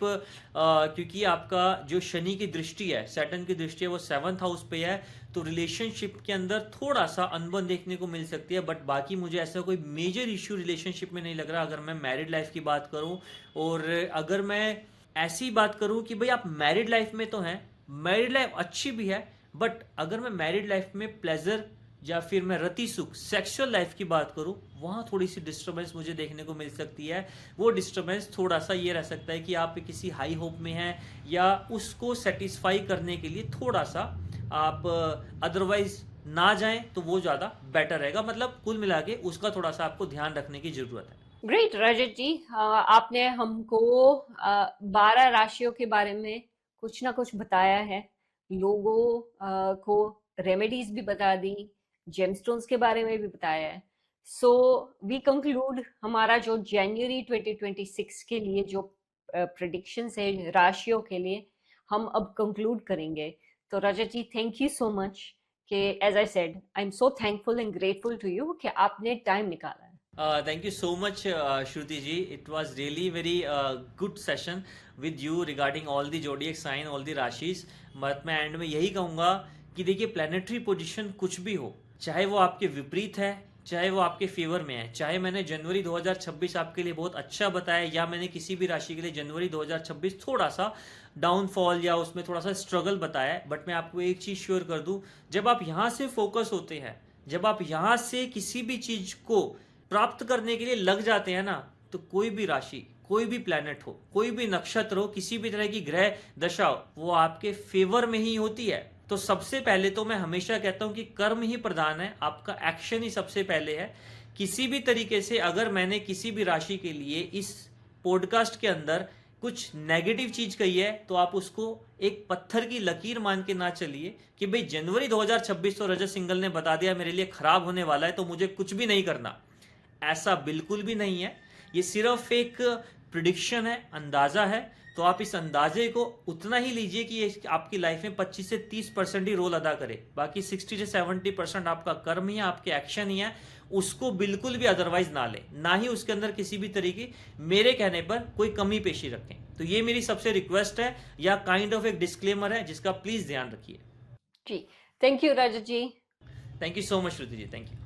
क्योंकि आपका जो शनि की दृष्टि है, सैटर्न की दृष्टि है, वो 7th हाउस पे है, तो रिलेशनशिप के अंदर थोड़ा सा अनबन देखने को मिल सकती है। बट बाकी मुझे ऐसा कोई मेजर इश्यू रिलेशनशिप में नहीं लग रहा। अगर मैं मैरिड लाइफ की बात करूं, और अगर मैं ऐसी बात करूं कि भाई आप मैरिड लाइफ में तो हैं, मैरिड लाइफ अच्छी भी है, बट अगर मैं मैरिड लाइफ में प्लेजर या फिर मैं रति सुख सेक्सुअल लाइफ की बात करूं, वहां थोड़ी सी डिस्टर्बेंस मुझे देखने को मिल सकती है। वो डिस्टर्बेंस थोड़ा सा ये रह सकता है कि आप किसी हाई होप में हैं, या उसको सेटिस्फाई करने के लिए थोड़ा सा आप अदरवाइज ना जाएं तो वो ज़्यादा बेटर रहेगा। मतलब कुल मिला के उसका थोड़ा सा आपको ध्यान रखने की ज़रूरत है। ग्रेट रजत जी, आपने हमको 12 राशियों के बारे में कुछ ना कुछ बताया है। लोगों को रेमेडीज भी बता दी, जेमस्टोन्स के बारे में भी बताया है। सो वी कंक्लूड हमारा जो जनवरी 2026 के लिए जो प्रिडिक्शंस है राशियों के लिए, हम अब कंक्लूड करेंगे। तो Rajat ji, thank you so much कि as I said, I am so thankful and grateful to you कि आपने टाइम निकाला है। Thank you so much, Shruti ji. It was really very good session with you regarding all the zodiac sign, all the rashis. But मैं and में यही कहूँगा कि देखिए, प्लानिटरी पोजीशन कुछ भी हो, चाहे वो आपके विपरीत है, चाहे वो आपके फेवर में है, चाहे मैंने जनवरी 2026 आपके लिए बहुत अच्छा बताया, या मैंने किसी भी राशि के लिए जनवरी 2026 थोड़ा सा डाउनफॉल या उसमें थोड़ा सा स्ट्रगल बताया है, बट मैं आपको एक चीज़ श्योर कर दूं, जब आप यहाँ से फोकस होते हैं, जब आप यहाँ से किसी भी चीज़ को प्राप्त करने के लिए लग जाते हैं ना, तो कोई भी राशि, कोई भी प्लैनेट हो, कोई भी नक्षत्र हो, किसी भी तरह की ग्रह दशा हो, वो आपके फेवर में ही होती है। तो सबसे पहले तो मैं हमेशा कहता हूं कि कर्म ही प्रधान है, आपका एक्शन ही सबसे पहले है। किसी भी तरीके से अगर मैंने किसी भी राशि के लिए इस पॉडकास्ट के अंदर कुछ नेगेटिव चीज कही है, तो आप उसको एक पत्थर की लकीर मान के ना चलिए कि भाई जनवरी 2026 तो रजत सिंगल ने बता दिया मेरे लिए खराब होने वाला है, तो मुझे कुछ भी नहीं करना। ऐसा बिल्कुल भी नहीं है। ये सिर्फ एक प्रिडिक्शन है, अंदाजा है। तो आप इस अंदाजे को उतना ही लीजिए कि ये आपकी लाइफ में 25 से 30% ही रोल अदा करे, बाकी 60 से 70% आपका कर्म ही है, आपके एक्शन ही है, उसको बिल्कुल भी अदरवाइज ना ले, ना ही उसके अंदर किसी भी तरीके मेरे कहने पर कोई कमी पेशी रखें। तो ये मेरी सबसे रिक्वेस्ट है या काइंड ऑफ एक डिस्क्लेमर है जिसका प्लीज ध्यान रखिए। जी, thank you Rajat ji. Thank you so much Shruti ji, thank you.